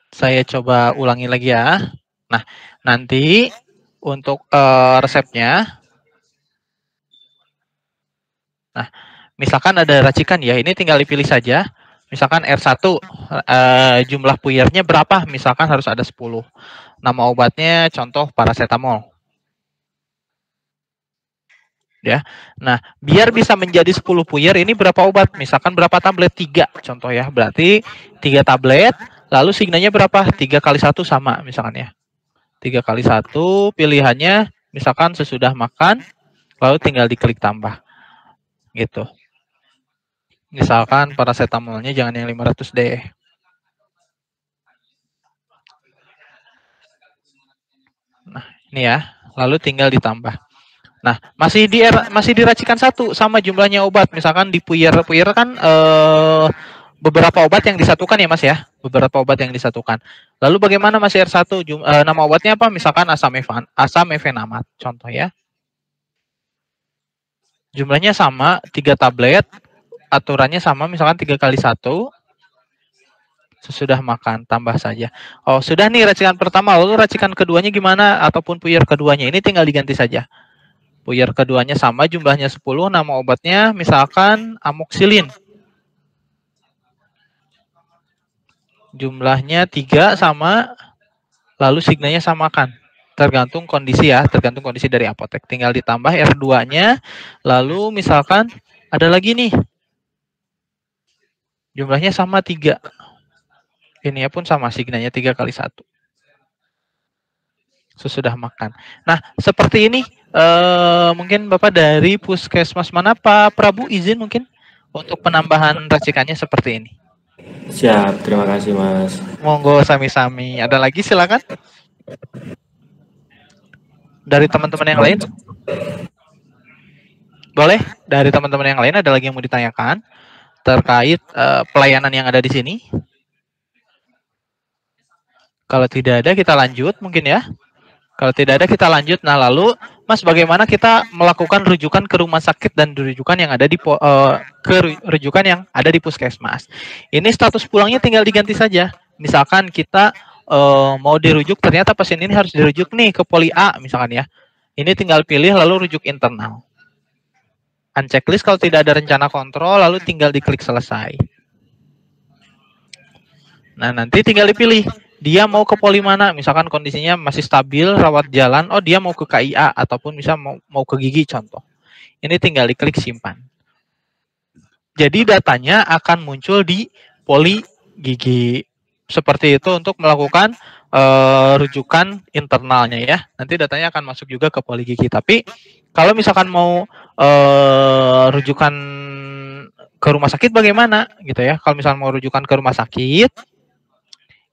Saya coba ulangi lagi ya. Nah, nanti untuk resepnya. Nah, misalkan ada racikan ya, ini tinggal dipilih saja. Misalkan R1, jumlah puyernya berapa? Misalkan harus ada 10. Nama obatnya contoh paracetamol. Ya. Nah, biar bisa menjadi 10 puyer, ini berapa obat? Misalkan berapa tablet? 3 contoh ya. Berarti 3 tablet. Lalu signanya berapa? 3x1 sama misalkan ya. 3x1 pilihannya misalkan sesudah makan, lalu tinggal diklik tambah. Gitu. Misalkan paracetamolnya jangan yang 500 deh. Nah, ini ya. Lalu tinggal ditambah. Nah, masih diracikan 1 sama jumlahnya obat. Misalkan di puyer kan beberapa obat yang disatukan ya Mas ya, beberapa obat yang disatukan. Lalu bagaimana Mas R1? Nama obatnya apa? Misalkan asam efenamat, contoh ya. Jumlahnya sama, 3 tablet, aturannya sama, misalkan 3x1. Sesudah makan, tambah saja. Oh, sudah nih racikan pertama, lalu racikan keduanya gimana? Ataupun puyer keduanya, ini tinggal diganti saja. Puyer keduanya sama, jumlahnya 10, nama obatnya misalkan amoxilin. Jumlahnya 3 sama, lalu signanya samakan. Tergantung kondisi ya, tergantung kondisi dari apotek. Tinggal ditambah R2-nya, lalu misalkan ada lagi nih. Jumlahnya sama 3. Ini pun sama, signanya 3x1. Sesudah makan. Nah, seperti ini mungkin Bapak dari Puskesmas mana Pak Prabu izin mungkin untuk penambahan racikannya seperti ini. Siap, terima kasih Mas. Monggo sami-sami. Ada lagi silakan. Dari teman-teman yang lain? Boleh? Dari teman-teman yang lain ada lagi yang mau ditanyakan terkait pelayanan yang ada di sini? Kalau tidak ada kita lanjut mungkin ya. Kalau tidak ada kita lanjut. Nah lalu Mas bagaimana kita melakukan rujukan ke rumah sakit dan rujukan yang ada di rujukan yang ada di puskesmas. Ini status pulangnya tinggal diganti saja. Misalkan kita mau dirujuk ternyata pasien ini harus dirujuk nih ke poli A misalkan ya. Ini tinggal pilih lalu rujuk internal. Unchecklist kalau tidak ada rencana kontrol lalu tinggal diklik selesai. Nah nanti tinggal dipilih. Dia mau ke poli mana, misalkan kondisinya masih stabil, rawat jalan, oh dia mau ke KIA, ataupun bisa mau ke gigi contoh. Ini tinggal diklik simpan. Jadi datanya akan muncul di poli gigi. Seperti itu untuk melakukan rujukan internalnya ya. Nanti datanya akan masuk juga ke poli gigi. Tapi kalau misalkan mau rujukan ke rumah sakit bagaimana gitu ya. Kalau misalkan mau rujukan ke rumah sakit,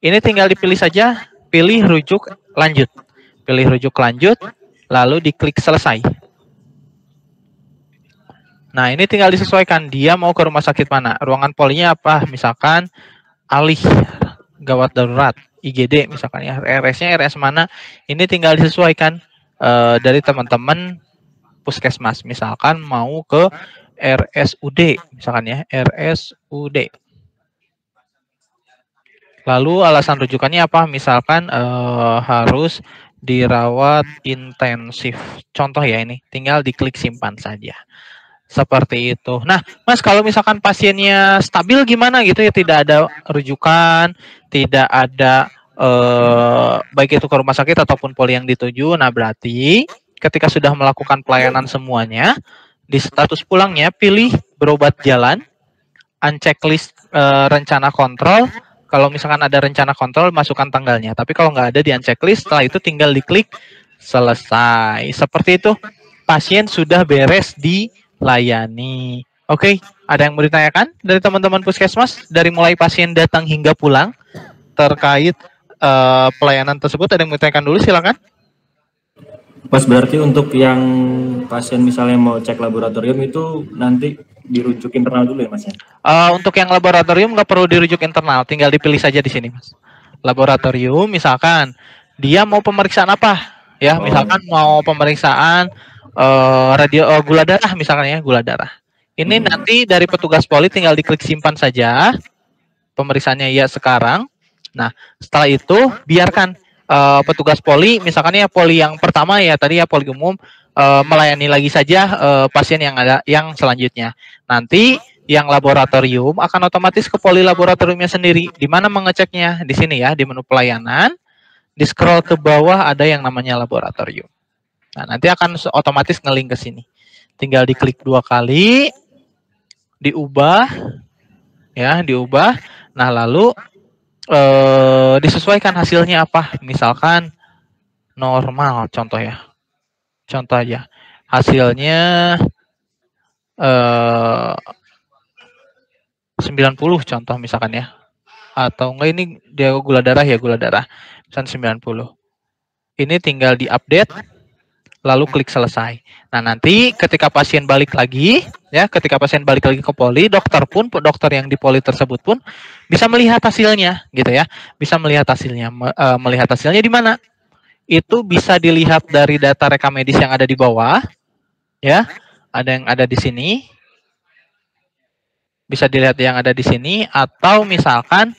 ini tinggal dipilih saja, pilih rujuk lanjut. Pilih rujuk lanjut, lalu diklik selesai. Nah, ini tinggal disesuaikan. Dia mau ke rumah sakit mana? Ruangan polinya apa? Misalkan alih gawat darurat, IGD misalkan ya. RS-nya RS mana? Ini tinggal disesuaikan dari teman-teman puskesmas. Misalkan mau ke RSUD, misalkan ya, RSUD. Lalu alasan rujukannya apa? Misalkan harus dirawat intensif. Contoh ya ini, tinggal diklik simpan saja. Seperti itu. Nah, Mas kalau misalkan pasiennya stabil gimana gitu ya, tidak ada rujukan, tidak ada baik itu ke rumah sakit ataupun poli yang dituju. Nah, berarti ketika sudah melakukan pelayanan semuanya, di status pulangnya pilih berobat jalan, unchecklist rencana kontrol. Kalau misalkan ada rencana kontrol, masukkan tanggalnya. Tapi kalau nggak ada di unchecklist, setelah itu tinggal diklik selesai. Seperti itu, pasien sudah beres dilayani. Oke, ada yang mau ditanyakan dari teman-teman puskesmas? Dari mulai pasien datang hingga pulang, terkait pelayanan tersebut, ada yang mau ditanyakan dulu, silakan. Mas, berarti untuk yang pasien misalnya mau cek laboratorium itu nanti dirujuk internal dulu ya Mas ya? Untuk yang laboratorium nggak perlu dirujuk internal, tinggal dipilih saja di sini Mas. Laboratorium misalkan dia mau pemeriksaan apa ya, misalkan mau pemeriksaan radio gula darah misalkan ya, gula darah. Ini nanti dari petugas poli tinggal diklik simpan saja, pemeriksaannya ya sekarang. Nah setelah itu biarkan petugas poli, misalkan ya poli yang pertama ya tadi ya poli umum, melayani lagi saja pasien yang ada yang selanjutnya. Nanti yang laboratorium akan otomatis ke poli laboratoriumnya sendiri. Di mana mengeceknya? Di sini ya, di menu pelayanan. Di scroll ke bawah ada yang namanya laboratorium. Nah, nanti akan otomatis nge-link ke sini. Tinggal diklik 2 kali, diubah, ya, diubah. Nah, lalu disesuaikan hasilnya apa? Misalkan normal, contoh ya. Contoh aja. Hasilnya 90 contoh misalkan ya. Atau enggak ini dia gula darah ya, gula darah. Misalkan 90. Ini tinggal diupdate lalu klik selesai. Nah, nanti ketika pasien balik lagi ya, ketika pasien balik lagi ke poli, dokter yang di poli tersebut pun bisa melihat hasilnya gitu ya. Bisa melihat hasilnya. Melihat hasilnya di mana? Itu bisa dilihat dari data rekam medis yang ada di bawah ya. Ada yang ada di sini. Bisa dilihat yang ada di sini, atau misalkan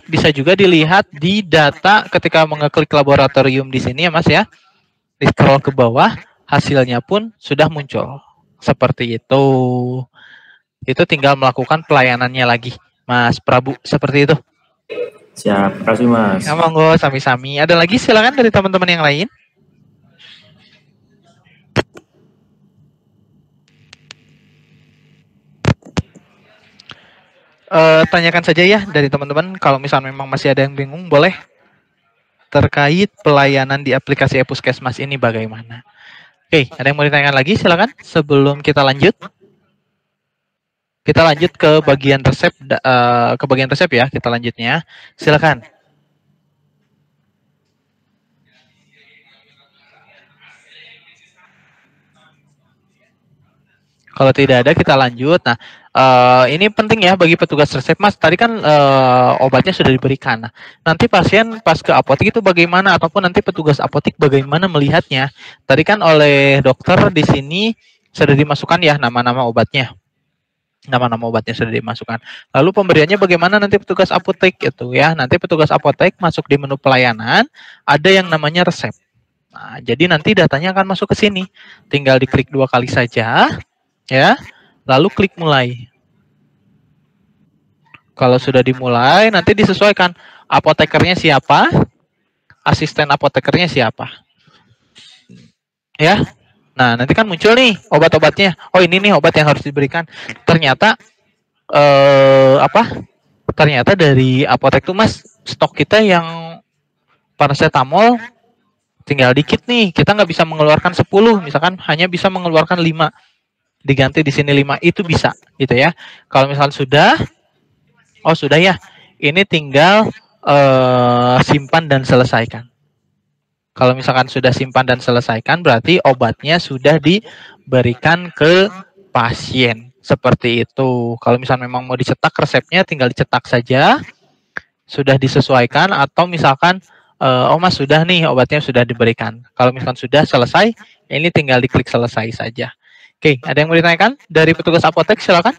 bisa juga dilihat di data ketika mengeklik laboratorium di sini ya Mas ya. Di scroll ke bawah, hasilnya pun sudah muncul. Seperti itu. Itu tinggal melakukan pelayanannya lagi, Mas Prabu. Seperti itu. Siap, terima kasih Mas. Ya, monggo, sami-sami. Ada lagi silakan dari teman-teman yang lain. Tanyakan saja ya dari teman-teman. Kalau misalnya memang masih ada yang bingung, boleh. terkait pelayanan di aplikasi e-Puskesmas ini bagaimana? Oke, ada yang mau ditanyakan lagi? Silakan sebelum kita lanjut. Kita lanjut ke bagian resep, ya. Kita lanjutnya. Silakan. Kalau tidak ada, kita lanjut. Nah, ini penting ya bagi petugas resep, Mas. Tadi kan obatnya sudah diberikan. Nah, nanti pasien pas ke apotek itu bagaimana? Ataupun nanti petugas apotek bagaimana melihatnya? Tadi kan oleh dokter di sini sudah dimasukkan ya nama-nama obatnya. Nama-nama obatnya sudah dimasukkan. Lalu pemberiannya bagaimana nanti petugas apotek itu ya? Nanti petugas apotek masuk di menu pelayanan, ada yang namanya resep. Nah, jadi nanti datanya akan masuk ke sini. Tinggal diklik 2 kali saja. Ya, lalu klik mulai. Kalau sudah dimulai, nanti disesuaikan apotekernya siapa, asisten apotekernya siapa. Ya, nah nanti kan muncul nih obat-obatnya. Oh ini nih obat yang harus diberikan. Ternyata Ternyata dari apotek tuh Mas, stok kita yang paracetamol tinggal dikit nih. Kita nggak bisa mengeluarkan 10, misalkan hanya bisa mengeluarkan 5. Diganti di sini 5 itu bisa gitu ya. Kalau misalkan sudah, oh sudah ya, ini tinggal simpan dan selesaikan. Kalau misalkan sudah simpan dan selesaikan, berarti obatnya sudah diberikan ke pasien seperti itu. Kalau misalkan memang mau dicetak resepnya, tinggal dicetak saja, sudah disesuaikan, atau misalkan oh Mas sudah nih obatnya sudah diberikan. Kalau misalkan sudah selesai, ini tinggal diklik selesai saja. Oke, ada yang mau ditanyakan dari petugas apotek? Silakan.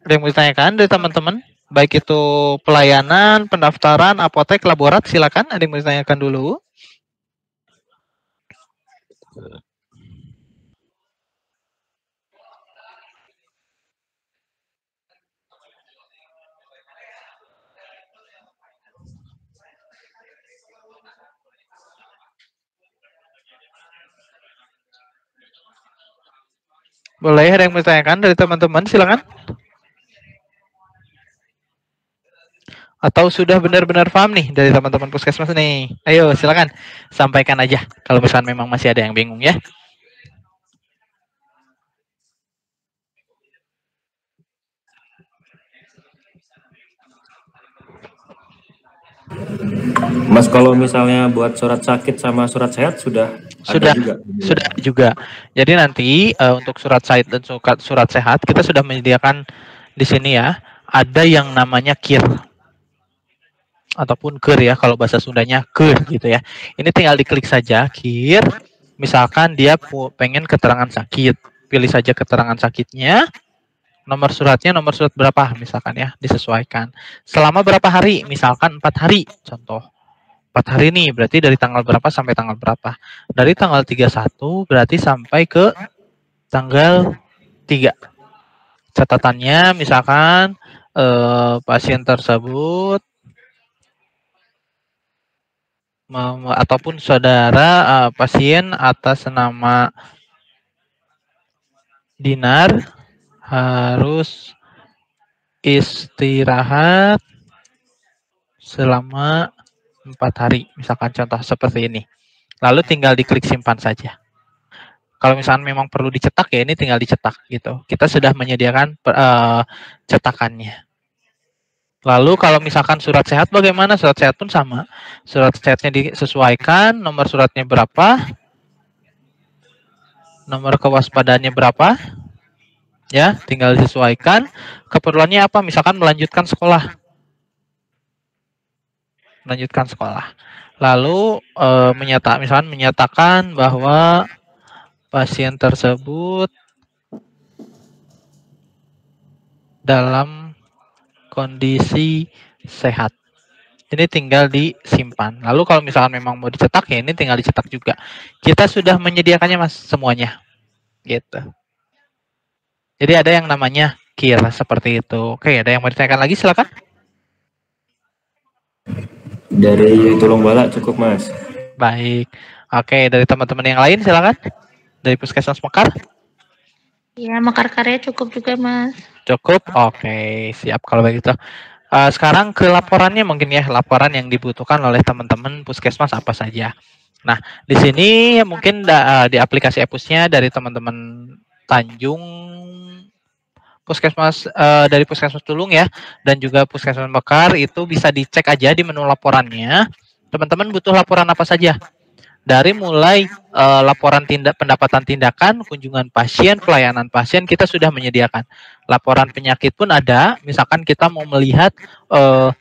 Ada yang mau ditanyakan dari teman-teman? Baik itu pelayanan, pendaftaran, apotek, laborat, silakan. Ada yang mau ditanyakan dulu? Boleh, ada yang mau ditanyakan dari teman-teman? Silakan. Atau sudah benar-benar paham nih dari teman-teman puskesmas nih? Ayo, silakan sampaikan aja. Kalau misalnya memang masih ada yang bingung ya. Mas, kalau misalnya buat surat sakit sama surat sehat sudah juga. Jadi nanti untuk surat sakit dan surat sehat kita sudah menyediakan di sini ya. Ada yang namanya KIR ataupun KER ya, kalau bahasa Sundanya KER gitu ya. Ini tinggal diklik saja KIR. Misalkan dia pengen keterangan sakit, pilih saja keterangan sakitnya. Nomor suratnya, nomor surat berapa misalkan ya, disesuaikan. Selama berapa hari, misalkan 4 hari, contoh. 4 hari nih, berarti dari tanggal berapa sampai tanggal berapa. Dari tanggal 31 berarti sampai ke tanggal 3. Catatannya misalkan pasien tersebut ataupun saudara pasien atas nama Dinar harus istirahat selama 4 hari, misalkan contoh seperti ini. Lalu tinggal diklik simpan saja. Kalau misalkan memang perlu dicetak ya, ini tinggal dicetak gitu. Kita sudah menyediakan cetakannya. Lalu kalau misalkan surat sehat bagaimana? Surat sehat pun sama. Surat sehatnya disesuaikan, nomor suratnya berapa, nomor kewaspadaannya berapa, ya tinggal disesuaikan. Keperluannya apa? Misalkan melanjutkan sekolah. Lalu misalkan menyatakan bahwa pasien tersebut dalam kondisi sehat. Ini tinggal disimpan. Lalu kalau misalkan memang mau dicetak ya ini tinggal dicetak juga. Kita sudah menyediakannya Mas semuanya. Gitu. Jadi ada yang namanya KIR seperti itu. Oke, ada yang mau ditanyakan lagi silakan. Dari Tulung Bala cukup Mas. Baik. Oke, dari teman-teman yang lain silakan. Dari Puskesmas Mekar. Ya, Mekar Karya cukup juga Mas. Cukup? Oke, siap kalau begitu. Sekarang ke laporannya mungkin ya, laporan yang dibutuhkan oleh teman-teman puskesmas apa saja. Nah, di sini mungkin di aplikasi Epusnya dari teman-teman Tanjung Puskesmas dari Puskesmas Tulung ya, dan juga Puskesmas Mekar itu bisa dicek aja di menu laporannya. Teman-teman butuh laporan apa saja? Dari mulai laporan pendapatan tindakan, kunjungan pasien, pelayanan pasien kita sudah menyediakan. Laporan penyakit pun ada. Misalkan kita mau melihat 10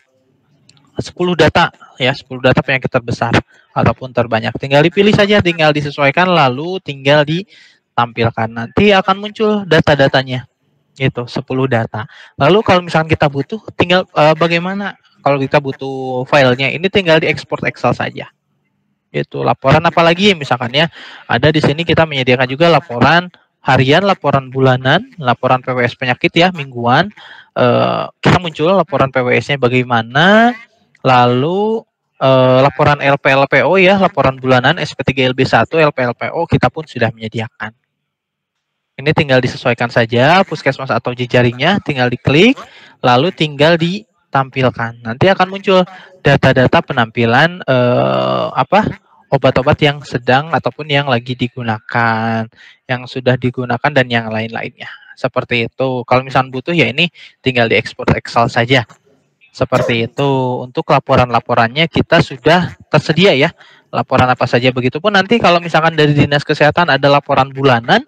data ya, 10 data penyakit terbesar ataupun terbanyak. Tinggal dipilih saja, tinggal disesuaikan lalu tinggal ditampilkan. Nanti akan muncul data-datanya. Itu 10 data. Lalu kalau misalkan kita butuh tinggal bagaimana kalau kita butuh filenya ini tinggal diekspor Excel saja. Itu laporan apalagi misalkan ya ada di sini kita menyediakan juga laporan harian, laporan bulanan, laporan PWS penyakit ya mingguan. Kita muncul laporan PWS-nya bagaimana, lalu laporan LPLPO ya, laporan bulanan SP3LB1, LPLPO kita pun sudah menyediakan. Ini tinggal disesuaikan saja puskesmas atau jejaringnya, tinggal diklik, lalu tinggal ditampilkan. Nanti akan muncul data-data penampilan obat-obat yang sedang ataupun yang lagi digunakan, yang sudah digunakan dan yang lain-lainnya. Seperti itu. Kalau misalnya butuh ya ini tinggal diekspor Excel saja. Seperti itu. Untuk laporan-laporannya kita sudah tersedia ya. Laporan apa saja. Begitupun nanti kalau misalkan dari Dinas Kesehatan ada laporan bulanan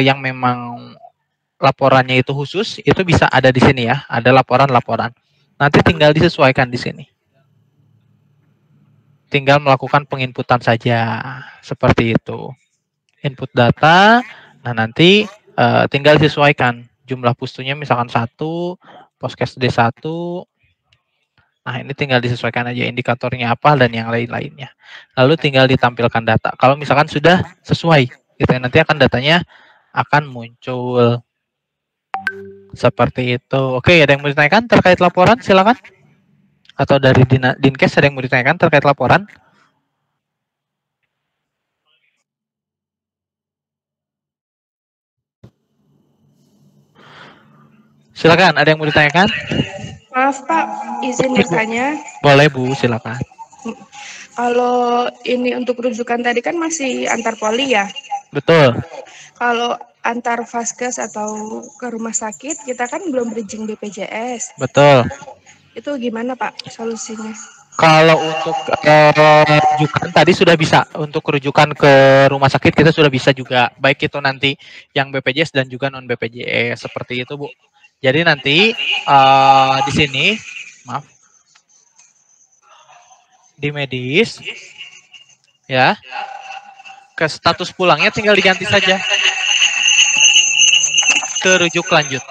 yang memang laporannya itu khusus, itu bisa ada di sini ya. Ada laporan-laporan. Nanti tinggal disesuaikan di sini. Tinggal melakukan penginputan saja seperti itu. Input data, nah nanti tinggal disesuaikan jumlah pustunya misalkan 1, Poskes D1. Nah, ini tinggal disesuaikan aja indikatornya apa dan yang lain-lainnya. Lalu tinggal ditampilkan data. Kalau misalkan sudah sesuai, gitu ya, nanti akan datanya akan muncul seperti itu. Oke, ada yang mau ditanyakan terkait laporan? Silakan. Atau dari Dinkes ada yang mau ditanyakan terkait laporan? Silakan, ada yang mau ditanyakan? Maaf Pak, izin bertanya. Boleh Bu, silakan. Kalau ini untuk rujukan tadi kan masih antar poli ya? Betul. Kalau antar vaskes atau ke rumah sakit, kita kan belum bridging BPJS. Betul. Itu gimana Pak solusinya? Kalau untuk rujukan tadi sudah bisa, untuk rujukan ke rumah sakit kita sudah bisa juga, baik itu nanti yang BPJS dan juga non BPJS seperti itu Bu. Jadi nanti di sini, maaf, di medis, ya, ke status pulangnya tinggal diganti saja ke rujuk lanjut,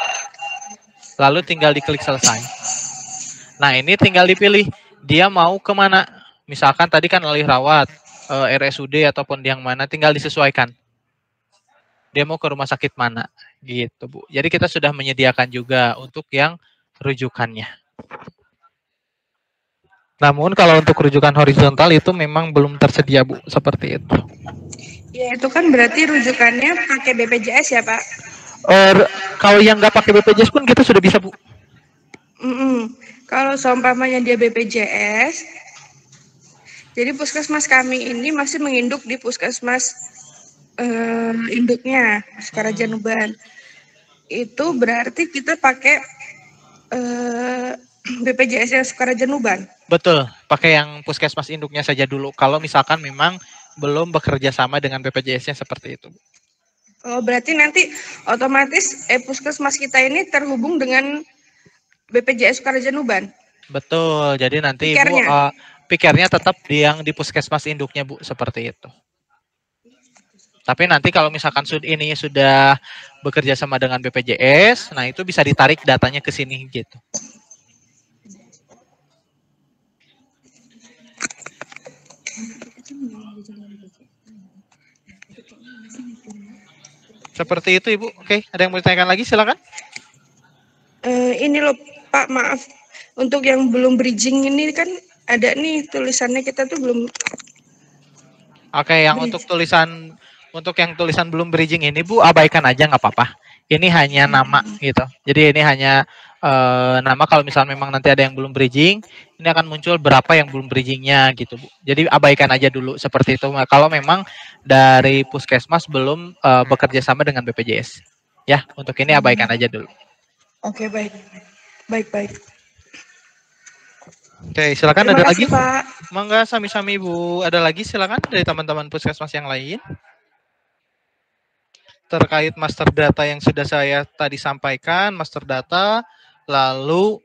lalu tinggal diklik selesai. Nah ini tinggal dipilih dia mau kemana. Misalkan tadi kan alih rawat, RSUD ataupun yang mana, tinggal disesuaikan. Dia mau ke rumah sakit mana, gitu Bu. Jadi kita sudah menyediakan juga untuk yang rujukannya. Namun kalau untuk rujukan horizontal itu memang belum tersedia Bu, seperti itu. Ya itu kan berarti rujukannya pakai BPJS ya Pak? Kalau yang nggak pakai BPJS pun kita sudah bisa Bu. Kalau seumpamanya dia BPJS, jadi puskesmas kami ini masih menginduk di puskesmas induknya Sukaraja Nuban. Itu berarti kita pakai BPJS yang Sukaraja Nuban. Betul, pakai yang puskesmas induknya saja dulu. Kalau misalkan memang belum bekerja sama dengan BPJS-nya seperti itu. Oh, berarti nanti otomatis puskesmas kita ini terhubung dengan BPJS Sukaraja Nuban. Betul. Jadi nanti Pikernya. Bu pikirnya tetap yang di puskesmas induknya Bu, seperti itu. Tapi nanti kalau misalkan ini sudah bekerja sama dengan BPJS, nah itu bisa ditarik datanya ke sini gitu. Seperti itu Ibu. Oke, ada yang mau ditanyakan lagi? Silakan. Ini loh Pak, maaf. Untuk yang belum bridging ini kan ada nih tulisannya kita tuh belum. Oke, yang untuk yang tulisan belum bridging ini Bu, abaikan aja nggak apa-apa. Ini hanya nama gitu. Jadi ini hanya nama. Kalau misalnya memang nanti ada yang belum bridging, ini akan muncul berapa yang belum bridgingnya gitu, Bu. Jadi abaikan aja dulu seperti itu. Nah, kalau memang dari Puskesmas belum bekerja sama dengan BPJS, ya untuk ini abaikan aja dulu. Oke, baik. Baik. Oke, silakan. Terima Ada kasih, lagi? Pak. Mangga, sami-sami Bu. Ada lagi silakan dari teman-teman Puskesmas yang lain terkait master data yang sudah saya tadi sampaikan, master data, lalu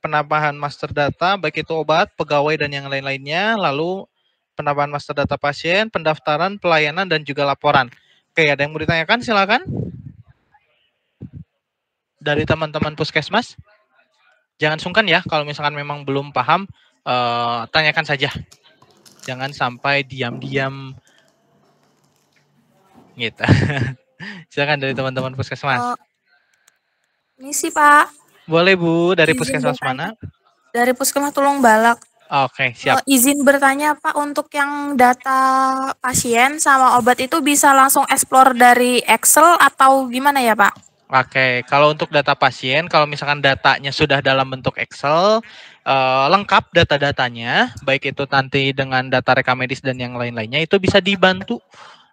penambahan master data, baik itu obat, pegawai, dan yang lain-lainnya, lalu penambahan master data pasien, pendaftaran, pelayanan, dan juga laporan. Oke, ada yang mau ditanyakan? Silakan. Dari teman-teman Puskesmas. Jangan sungkan ya, kalau misalkan memang belum paham, tanyakan saja. Jangan sampai diam-diam gitu. Silakan dari teman-teman Puskesmas. Ini sih Pak. Boleh Bu, dari Izin Puskesmas bertanya. mana? Dari Puskesmas Tulung Balak. Oke, siap. Izin bertanya Pak, untuk yang data pasien sama obat itu bisa langsung explore dari Excel atau gimana ya Pak? Oke, kalau untuk data pasien, kalau misalkan datanya sudah dalam bentuk Excel, lengkap data-datanya, baik itu nanti dengan data rekam medis dan yang lain-lainnya, itu bisa dibantu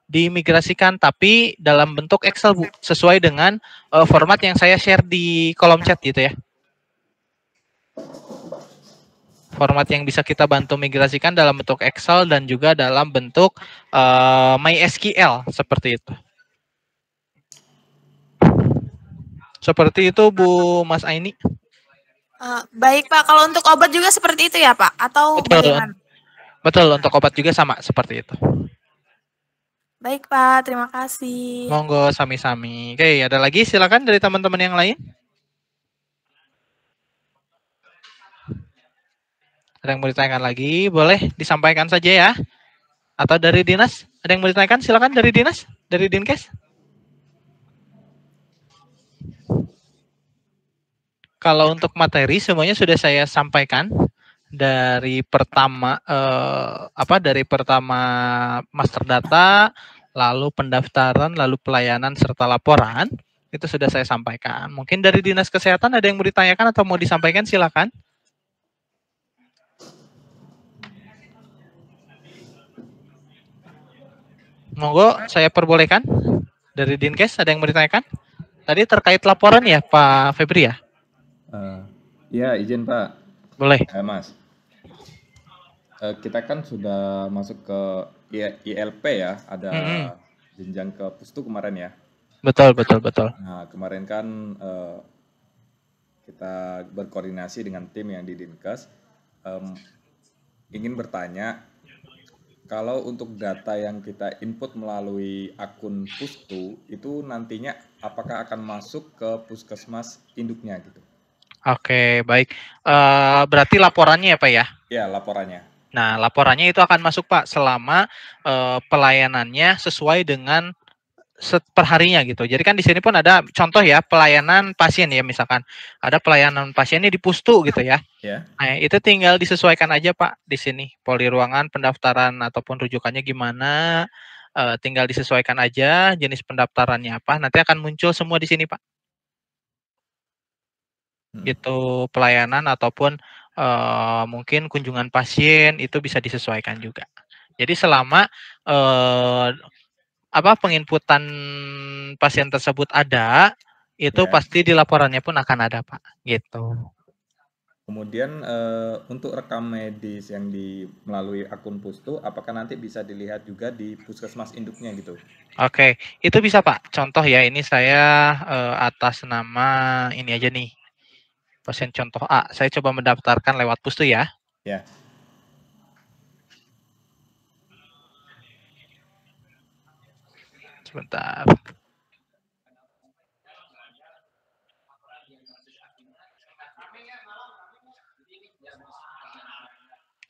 dimigrasikan, tapi dalam bentuk Excel, Bu, sesuai dengan format yang saya share di kolom chat gitu ya. Format yang bisa kita bantu migrasikan dalam bentuk Excel dan juga dalam bentuk MySQL, seperti itu. Seperti itu Bu Mas Aini. Baik Pak, kalau untuk obat juga seperti itu ya Pak? Atau bagaimana? Betul, untuk obat juga sama seperti itu. Baik Pak, terima kasih. Monggo, sami-sami. Oke, ada lagi silakan dari teman-teman yang lain. Ada yang mau ditanyakan lagi, boleh disampaikan saja ya. Atau dari dinas, ada yang mau ditanyakan, silakan dari dinas, dari Dinkes. Kalau untuk materi semuanya sudah saya sampaikan dari pertama master data, lalu pendaftaran, lalu pelayanan serta laporan, itu sudah saya sampaikan. Mungkin dari Dinas Kesehatan ada yang mau ditanyakan atau mau disampaikan, silakan. Monggo, saya perbolehkan. Dari Dinkes ada yang mau ditanyakan? Tadi terkait laporan ya Pak Febri ya? Ya, izin Pak. Boleh. Mas. Kita kan sudah masuk ke ILP ya, ada jenjang ke Pustu kemarin ya. Betul. Nah, kemarin kan kita berkoordinasi dengan tim yang di Dinkes, ingin bertanya, kalau untuk data yang kita input melalui akun Pustu, itu nantinya apakah akan masuk ke Puskesmas induknya gitu? Oke, baik. Berarti laporannya ya Pak ya? Ya, laporannya. Nah, laporannya itu akan masuk Pak selama pelayanannya sesuai dengan perharinya gitu. Jadi kan di sini pun ada contoh ya, pelayanan pasien ya, misalkan ada pelayanan pasiennya di Pustu gitu ya. Nah, itu tinggal disesuaikan aja Pak di sini. Poli ruangan, pendaftaran ataupun rujukannya gimana, tinggal disesuaikan aja jenis pendaftarannya apa, nanti akan muncul semua di sini Pak. Gitu, pelayanan ataupun mungkin kunjungan pasien itu bisa disesuaikan juga. Jadi selama penginputan pasien tersebut ada, itu pasti di laporannya pun akan ada Pak, gitu. Kemudian untuk rekam medis yang melalui akun Pustu, apakah nanti bisa dilihat juga di Puskesmas induknya gitu? Oke, itu bisa Pak. Contoh ya, ini saya atas nama ini aja nih, pasien contoh A. Saya coba mendaftarkan lewat Pustu ya. Ya. Sebentar.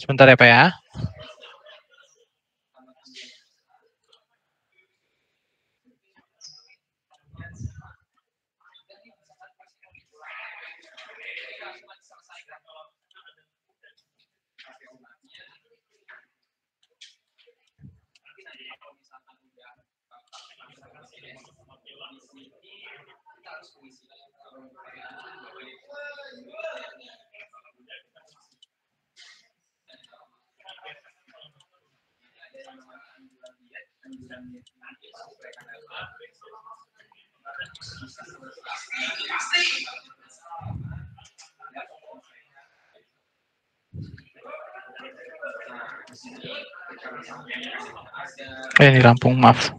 Sebentar ya Pak ya. Ini rampung, maaf.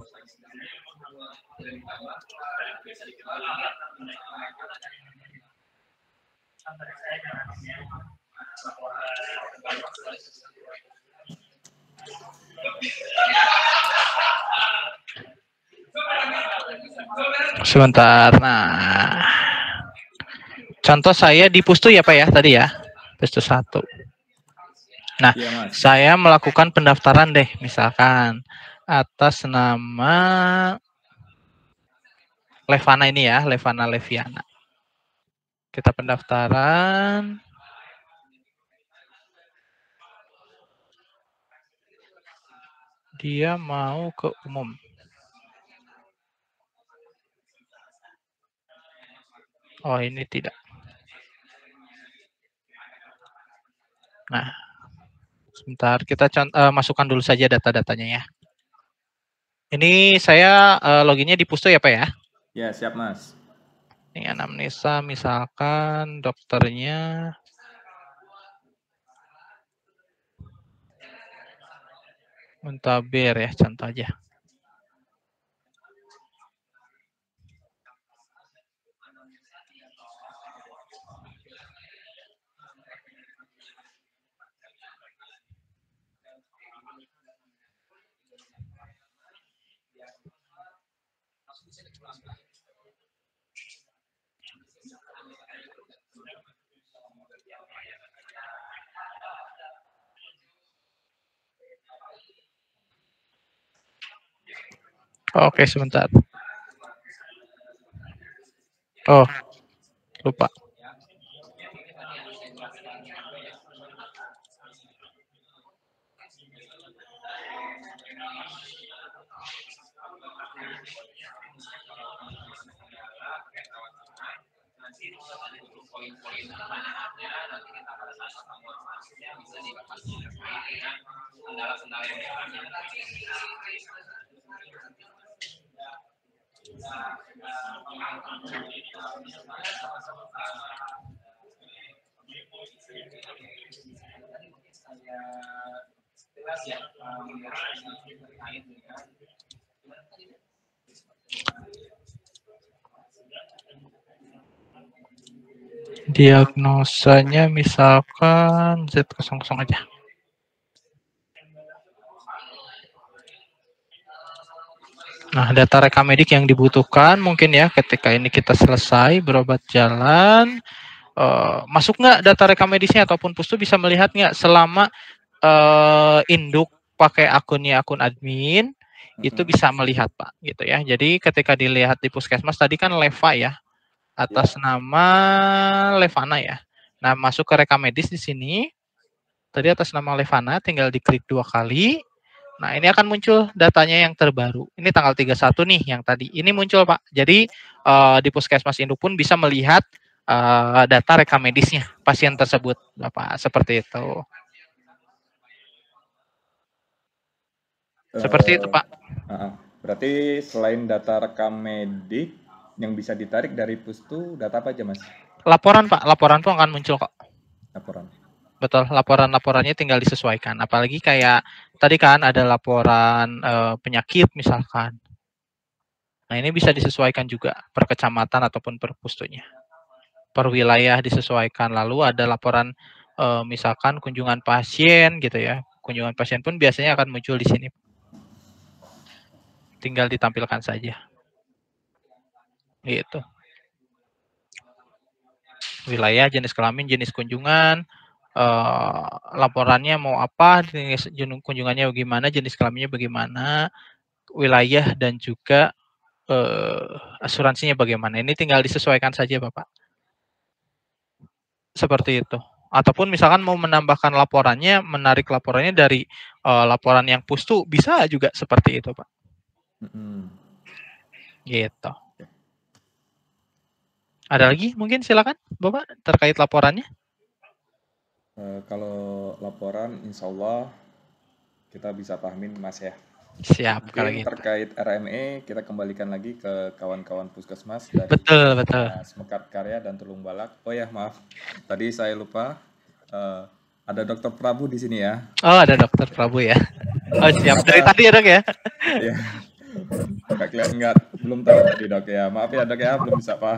Sebentar. Nah, contoh saya di Pustu ya Pak ya tadi ya, Pustu 1. Nah, Iya, Mas. saya melakukan pendaftaran deh, misalkan atas nama Levana ini ya, Levana Leviana. Kita pendaftaran. Dia mau ke umum. Oh, ini tidak. Nah, sebentar, kita masukkan dulu saja data-datanya ya. Ini saya loginnya di Pustu ya Pak ya? Ya, siap Mas. Ini anamnesa, misalkan dokternya. Muntaber ya, contoh aja. Oke, sebentar. Oh, lupa. Diagnosanya misalkan Z00 aja. Nah, data rekamedik yang dibutuhkan mungkin ya ketika ini kita selesai berobat jalan, masuk nggak data rekamedisnya ataupun Pustu bisa melihat nggak selama induk pakai akun admin, itu bisa melihat Pak, gitu ya. Jadi ketika dilihat di Puskesmas tadi kan Leva ya, atas nama Levana ya. Nah, masuk ke rekamedis di sini, tadi atas nama Levana, tinggal diklik 2 kali. Nah, ini akan muncul datanya yang terbaru. Ini tanggal 31 nih yang tadi. Ini muncul, Pak. Jadi, di Puskesmas Induk pun bisa melihat data rekamedisnya pasien tersebut, Bapak. Seperti itu. Seperti itu, Pak. Berarti selain data rekamedik, yang bisa ditarik dari Pustu, data apa aja, Mas? Laporan, Pak. Laporan pun akan muncul kok. Laporan. Betul, laporan-laporannya tinggal disesuaikan. Apalagi kayak tadi kan ada laporan penyakit misalkan. Nah, ini bisa disesuaikan juga per kecamatan ataupun per pustunya. Per wilayah disesuaikan. Lalu ada laporan misalkan kunjungan pasien gitu ya. Kunjungan pasien pun biasanya akan muncul di sini. Tinggal ditampilkan saja. Gitu. Wilayah, jenis kelamin, jenis kunjungan, laporannya mau apa, jenis kunjungannya bagaimana, jenis kelaminnya bagaimana, wilayah dan juga asuransinya bagaimana. Ini tinggal disesuaikan saja Bapak. Seperti itu. Ataupun misalkan mau menambahkan laporannya, menarik laporannya dari laporan yang Pustu, bisa juga seperti itu Pak. Gitu. Ada lagi mungkin silakan Bapak terkait laporannya. Kalau laporan insya Allah kita bisa pahamin Mas ya. Siap kalau Mungkin gitu. terkait RME kita kembalikan lagi ke kawan-kawan puskesmas dari Betul. Puskesmas Mekarkarya dan Tulung Balak. Oh ya, maaf. Tadi saya lupa ada Dr. Prabu di sini ya. Oh, ada Dokter Prabu ya. Oh, siap. Dari tadi ya, Dok ya? Iya. Enggak, belum tahu tadi, Dok ya. Maaf ya, Dok ya, belum bisa Pak.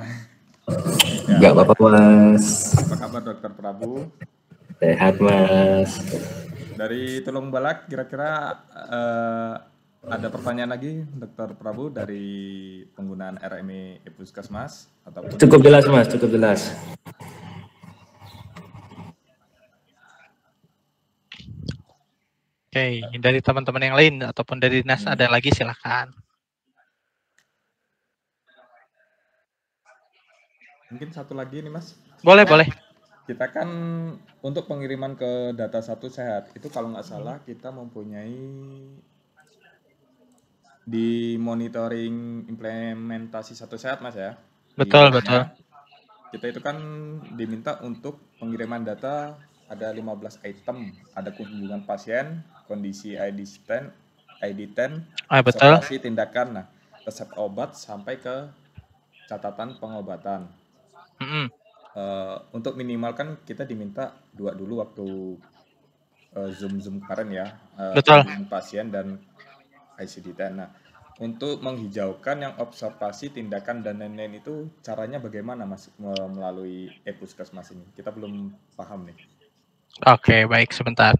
Ya. Enggak apa-apa, Mas. Apa kabar Dr. Prabu? Sehat, Mas. Dari Tulung Balak kira-kira ada pertanyaan lagi Dr. Prabu dari penggunaan RME Puskesmas ataupun Cukup jelas, Mas, cukup jelas. Oke, dari teman-teman yang lain ataupun dari dinas ada lagi silakan. Mungkin satu lagi nih Mas. Boleh. Kita kan untuk pengiriman ke data satu sehat itu kalau nggak salah kita mempunyai di monitoring implementasi satu sehat Mas ya. Betul. Kita itu kan diminta untuk pengiriman data ada 15 item, ada kunjungan pasien, kondisi ID10, Betul. observasi tindakan, resep obat sampai ke catatan pengobatan. Untuk minimal kan kita diminta 2 dulu waktu Zoom kemarin ya, Betul. pasien dan ICD-10. Nah, untuk menghijaukan yang observasi, tindakan dan lain-lain itu caranya bagaimana Mas melalui e-puskesmas ini? Kita belum paham nih. Oke, baik sebentar.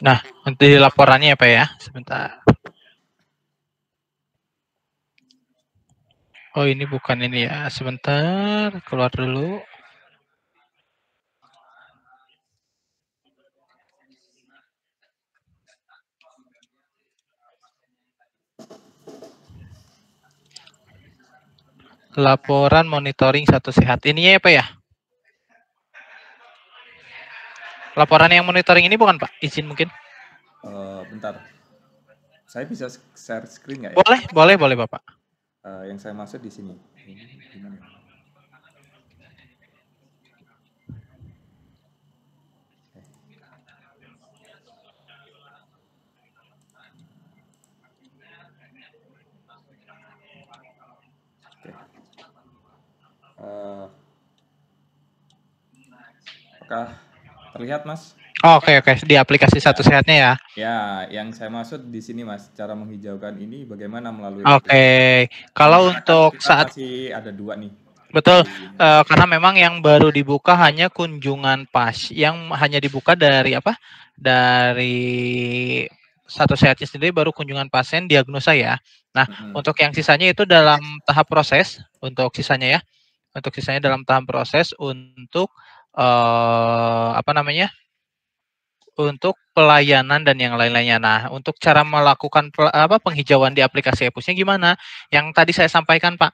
Nah, untuk laporannya ya Pak ya, sebentar. Oh, ini bukan ini ya, sebentar, keluar dulu. Laporan monitoring satu sehat. Ininya ya Pak ya? Laporan yang monitoring ini bukan Pak? Izin mungkin? Bentar. Saya bisa share screen nggak ya? Boleh Bapak. Yang saya maksud di sini. Gimana? Apakah terlihat Mas? Oke. Di aplikasi satu sehatnya ya. Ya, yang saya maksud di sini Mas, cara menghijaukan ini bagaimana melalui Oke. Kalau untuk saat masih ada 2 nih. Betul, karena memang yang baru dibuka hanya kunjungan yang hanya dibuka dari apa? Dari satu sehatnya sendiri baru kunjungan pasien diagnosa ya. Nah, untuk yang sisanya itu dalam tahap proses untuk sisanya ya. Untuk sisanya dalam tahap proses untuk untuk pelayanan dan yang lain-lainnya. Nah, untuk cara melakukan penghijauan di aplikasi e-pusnya gimana? Yang tadi saya sampaikan Pak,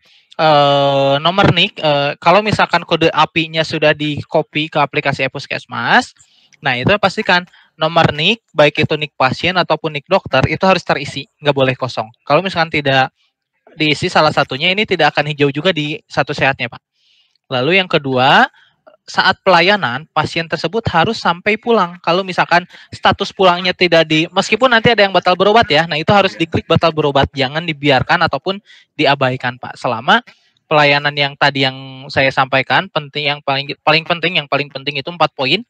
nomor NIK, kalau misalkan kode API-nya sudah di-copy ke aplikasi e-puskesmas, nah itu pastikan nomor NIK, baik itu NIK pasien ataupun NIK dokter, itu harus terisi, nggak boleh kosong. Kalau misalkan tidak diisi salah satunya, ini tidak akan hijau juga di satu sehatnya Pak. Lalu yang kedua, saat pelayanan, pasien tersebut harus sampai pulang. Kalau misalkan status pulangnya tidak meskipun nanti ada yang batal berobat ya, nah itu harus diklik batal berobat, jangan dibiarkan ataupun diabaikan Pak. Selama pelayanan yang tadi yang saya sampaikan, yang paling penting itu 4 poin,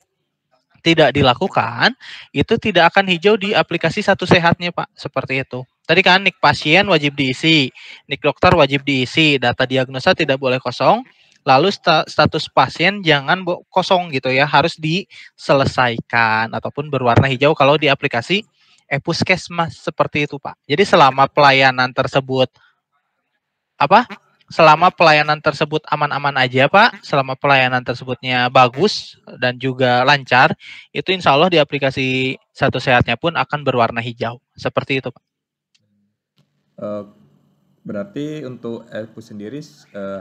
tidak dilakukan, itu tidak akan hijau di aplikasi satu sehatnya Pak, seperti itu. Tadi kan NIK pasien wajib diisi, NIK dokter wajib diisi, data diagnosa tidak boleh kosong, lalu status pasien jangan kosong gitu ya, harus diselesaikan ataupun berwarna hijau kalau di aplikasi e-puskesmas seperti itu Pak. Jadi selama pelayanan tersebut aman-aman aja Pak, selama pelayanan tersebutnya bagus dan juga lancar, itu insya Allah di aplikasi satu sehatnya pun akan berwarna hijau, seperti itu Pak. Berarti untuk e-pus sendiri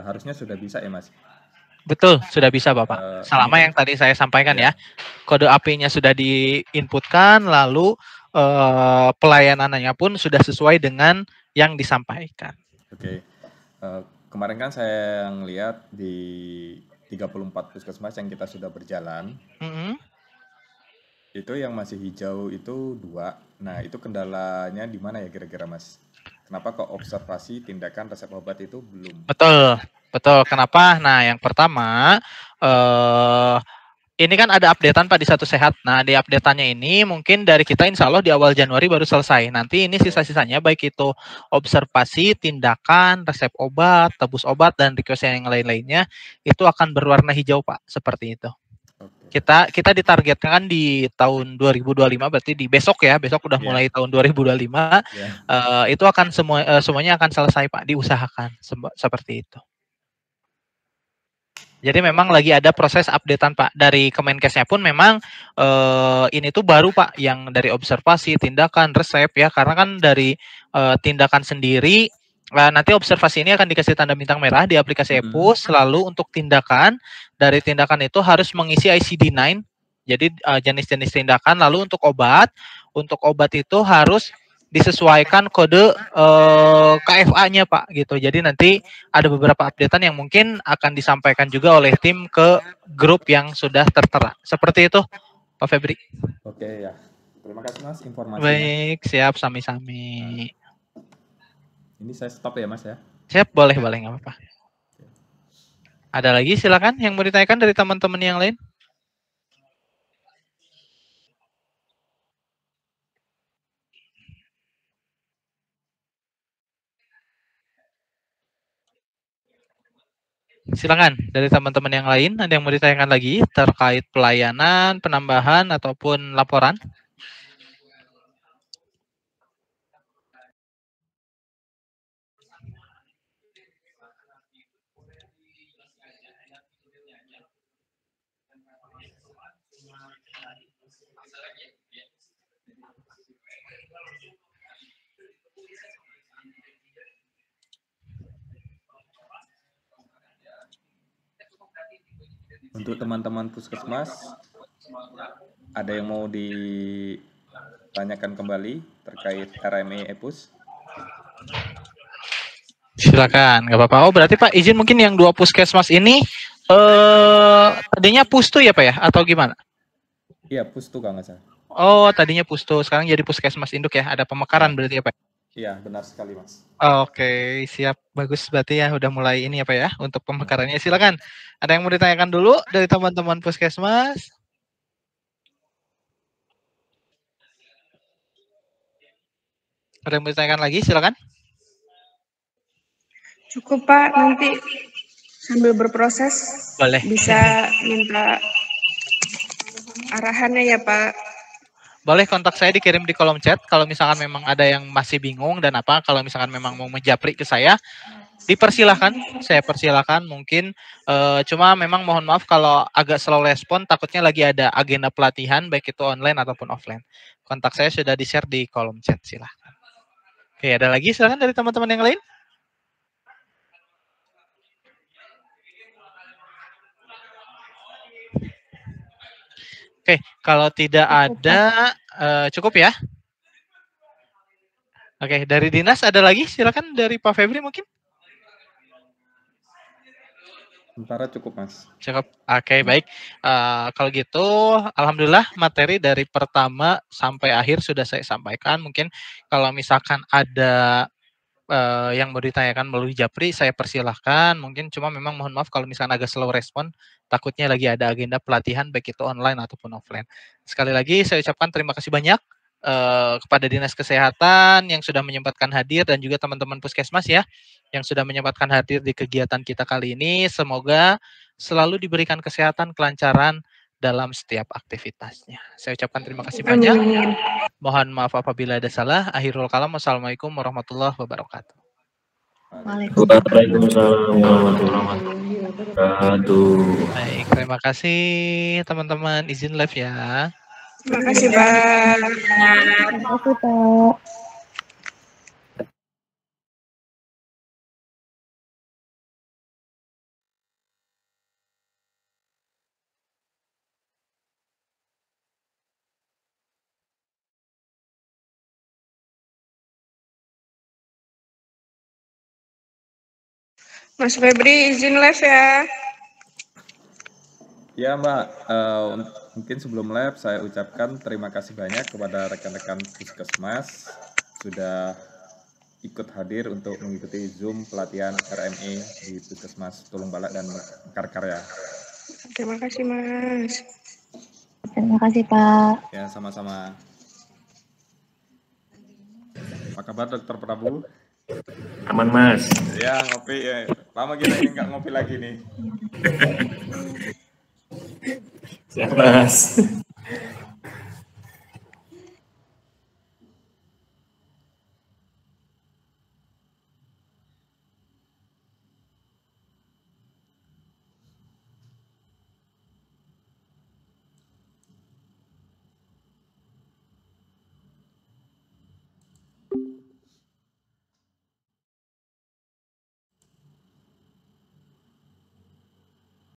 harusnya sudah bisa ya Mas? Betul, sudah bisa Bapak. Selama ini yang tadi saya sampaikan ya. ya, kode API-nya sudah diinputkan, lalu pelayanannya pun sudah sesuai dengan yang disampaikan. Oke. Kemarin kan saya ngeliat di 34 puskesmas yang kita sudah berjalan, itu yang masih hijau itu 2. Nah, itu kendalanya di mana ya kira-kira, Mas? Kenapa kok observasi tindakan resep obat itu belum? Betul, betul. Kenapa? Nah, yang pertama, ini kan ada updatean Pak di Satu Sehat. Nah, di updateannya ini mungkin dari kita insya Allah di awal Januari baru selesai. Nanti ini sisa-sisanya baik itu observasi, tindakan, resep obat, tebus obat, dan request yang lain-lainnya itu akan berwarna hijau Pak, seperti itu. Kita ditargetkan di tahun 2025, berarti di besok ya, besok udah mulai tahun 2025, itu akan semuanya akan selesai Pak, diusahakan seperti itu. Jadi memang lagi ada proses updatean Pak dari Kemenkesnya pun memang ini tuh baru Pak yang dari observasi, tindakan, resep ya, karena kan dari tindakan sendiri nanti observasi ini akan dikasih tanda bintang merah di aplikasi Epus, lalu untuk tindakan dari tindakan itu harus mengisi ICD-9, jadi jenis-jenis tindakan, lalu untuk obat itu harus disesuaikan kode KFA-nya Pak gitu. Jadi nanti ada beberapa updatean yang mungkin akan disampaikan juga oleh tim ke grup yang sudah tertera. Seperti itu Pak Febri. Oke ya. Terima kasih Mas informasinya. Baik, siap, sami-sami. Ini saya stop ya Mas ya. Siap, boleh nggak apa-apa. Ada lagi silakan yang mau ditanyakan dari teman-teman yang lain. Silakan dari teman-teman yang lain, ada yang mau ditanyakan lagi terkait pelayanan, penambahan ataupun laporan? Untuk teman-teman puskesmas, ada yang mau ditanyakan kembali terkait RME Epus? Silakan, nggak apa-apa. Oh, berarti Pak izin mungkin yang 2 puskesmas ini tadinya Pustu ya Pak ya, atau gimana? Iya, Pustu Kang Asa. Oh, tadinya Pustu, sekarang jadi Puskesmas Induk ya. Ada pemekaran berarti ya Pak? Iya, benar sekali Mas. Oke, siap. Bagus berarti ya udah mulai ini ya Pak ya untuk pemekarannya. Silakan. Ada yang mau ditanyakan dulu dari teman-teman Puskesmas? Ada yang mau ditanyakan lagi? Silakan. Cukup Pak, nanti sambil berproses boleh bisa minta arahannya ya Pak. Boleh kontak saya, dikirim di kolom chat kalau misalkan memang ada yang masih bingung dan apa, kalau misalkan memang mau menjapri ke saya, dipersilahkan, saya persilahkan. Mungkin cuma memang mohon maaf kalau agak slow respon, takutnya lagi ada agenda pelatihan baik itu online ataupun offline. Kontak saya sudah di-share di kolom chat, silahkan. Oke, ada lagi silakan dari teman-teman yang lain. Oke, kalau tidak ada cukup ya. Oke, dari dinas ada lagi? Silakan dari Pak Febri mungkin. Sementara cukup Mas. Cukup. Oke, baik. Kalau gitu, alhamdulillah materi dari pertama sampai akhir sudah saya sampaikan. Mungkin kalau misalkan ada yang mau ditanyakan melalui Japri, saya persilahkan. Mungkin cuma memang mohon maaf kalau misalkan agak slow respon, takutnya lagi ada agenda pelatihan baik itu online ataupun offline. Sekali lagi saya ucapkan terima kasih banyak kepada Dinas Kesehatan yang sudah menyempatkan hadir dan juga teman-teman Puskesmas ya yang sudah menyempatkan hadir di kegiatan kita kali ini. Semoga selalu diberikan kesehatan, kelancaran dalam setiap aktivitasnya. Saya ucapkan terima kasih banyak. Mohon maaf apabila ada salah. Akhirul kalam. Wassalamualaikum warahmatullahi wabarakatuh. Waalaikumsalam warahmatullahi wabarakatuh. Baik, terima kasih teman-teman. Izin live ya. Terima kasih Pak. Terima kasih Pak. Mas Febri izin live ya. Ya Mbak, mungkin sebelum live saya ucapkan terima kasih banyak kepada rekan-rekan Puskesmas sudah ikut hadir untuk mengikuti Zoom pelatihan RME di Puskesmas Tulung Balak dan Karkar ya. Terima kasih Mas. Terima kasih Pak. Ya sama-sama. Apa kabar Dokter Prabu? Aman Mas. Ya ngopi ya. Lama kita nggak ngopi lagi nih. Siap Mas.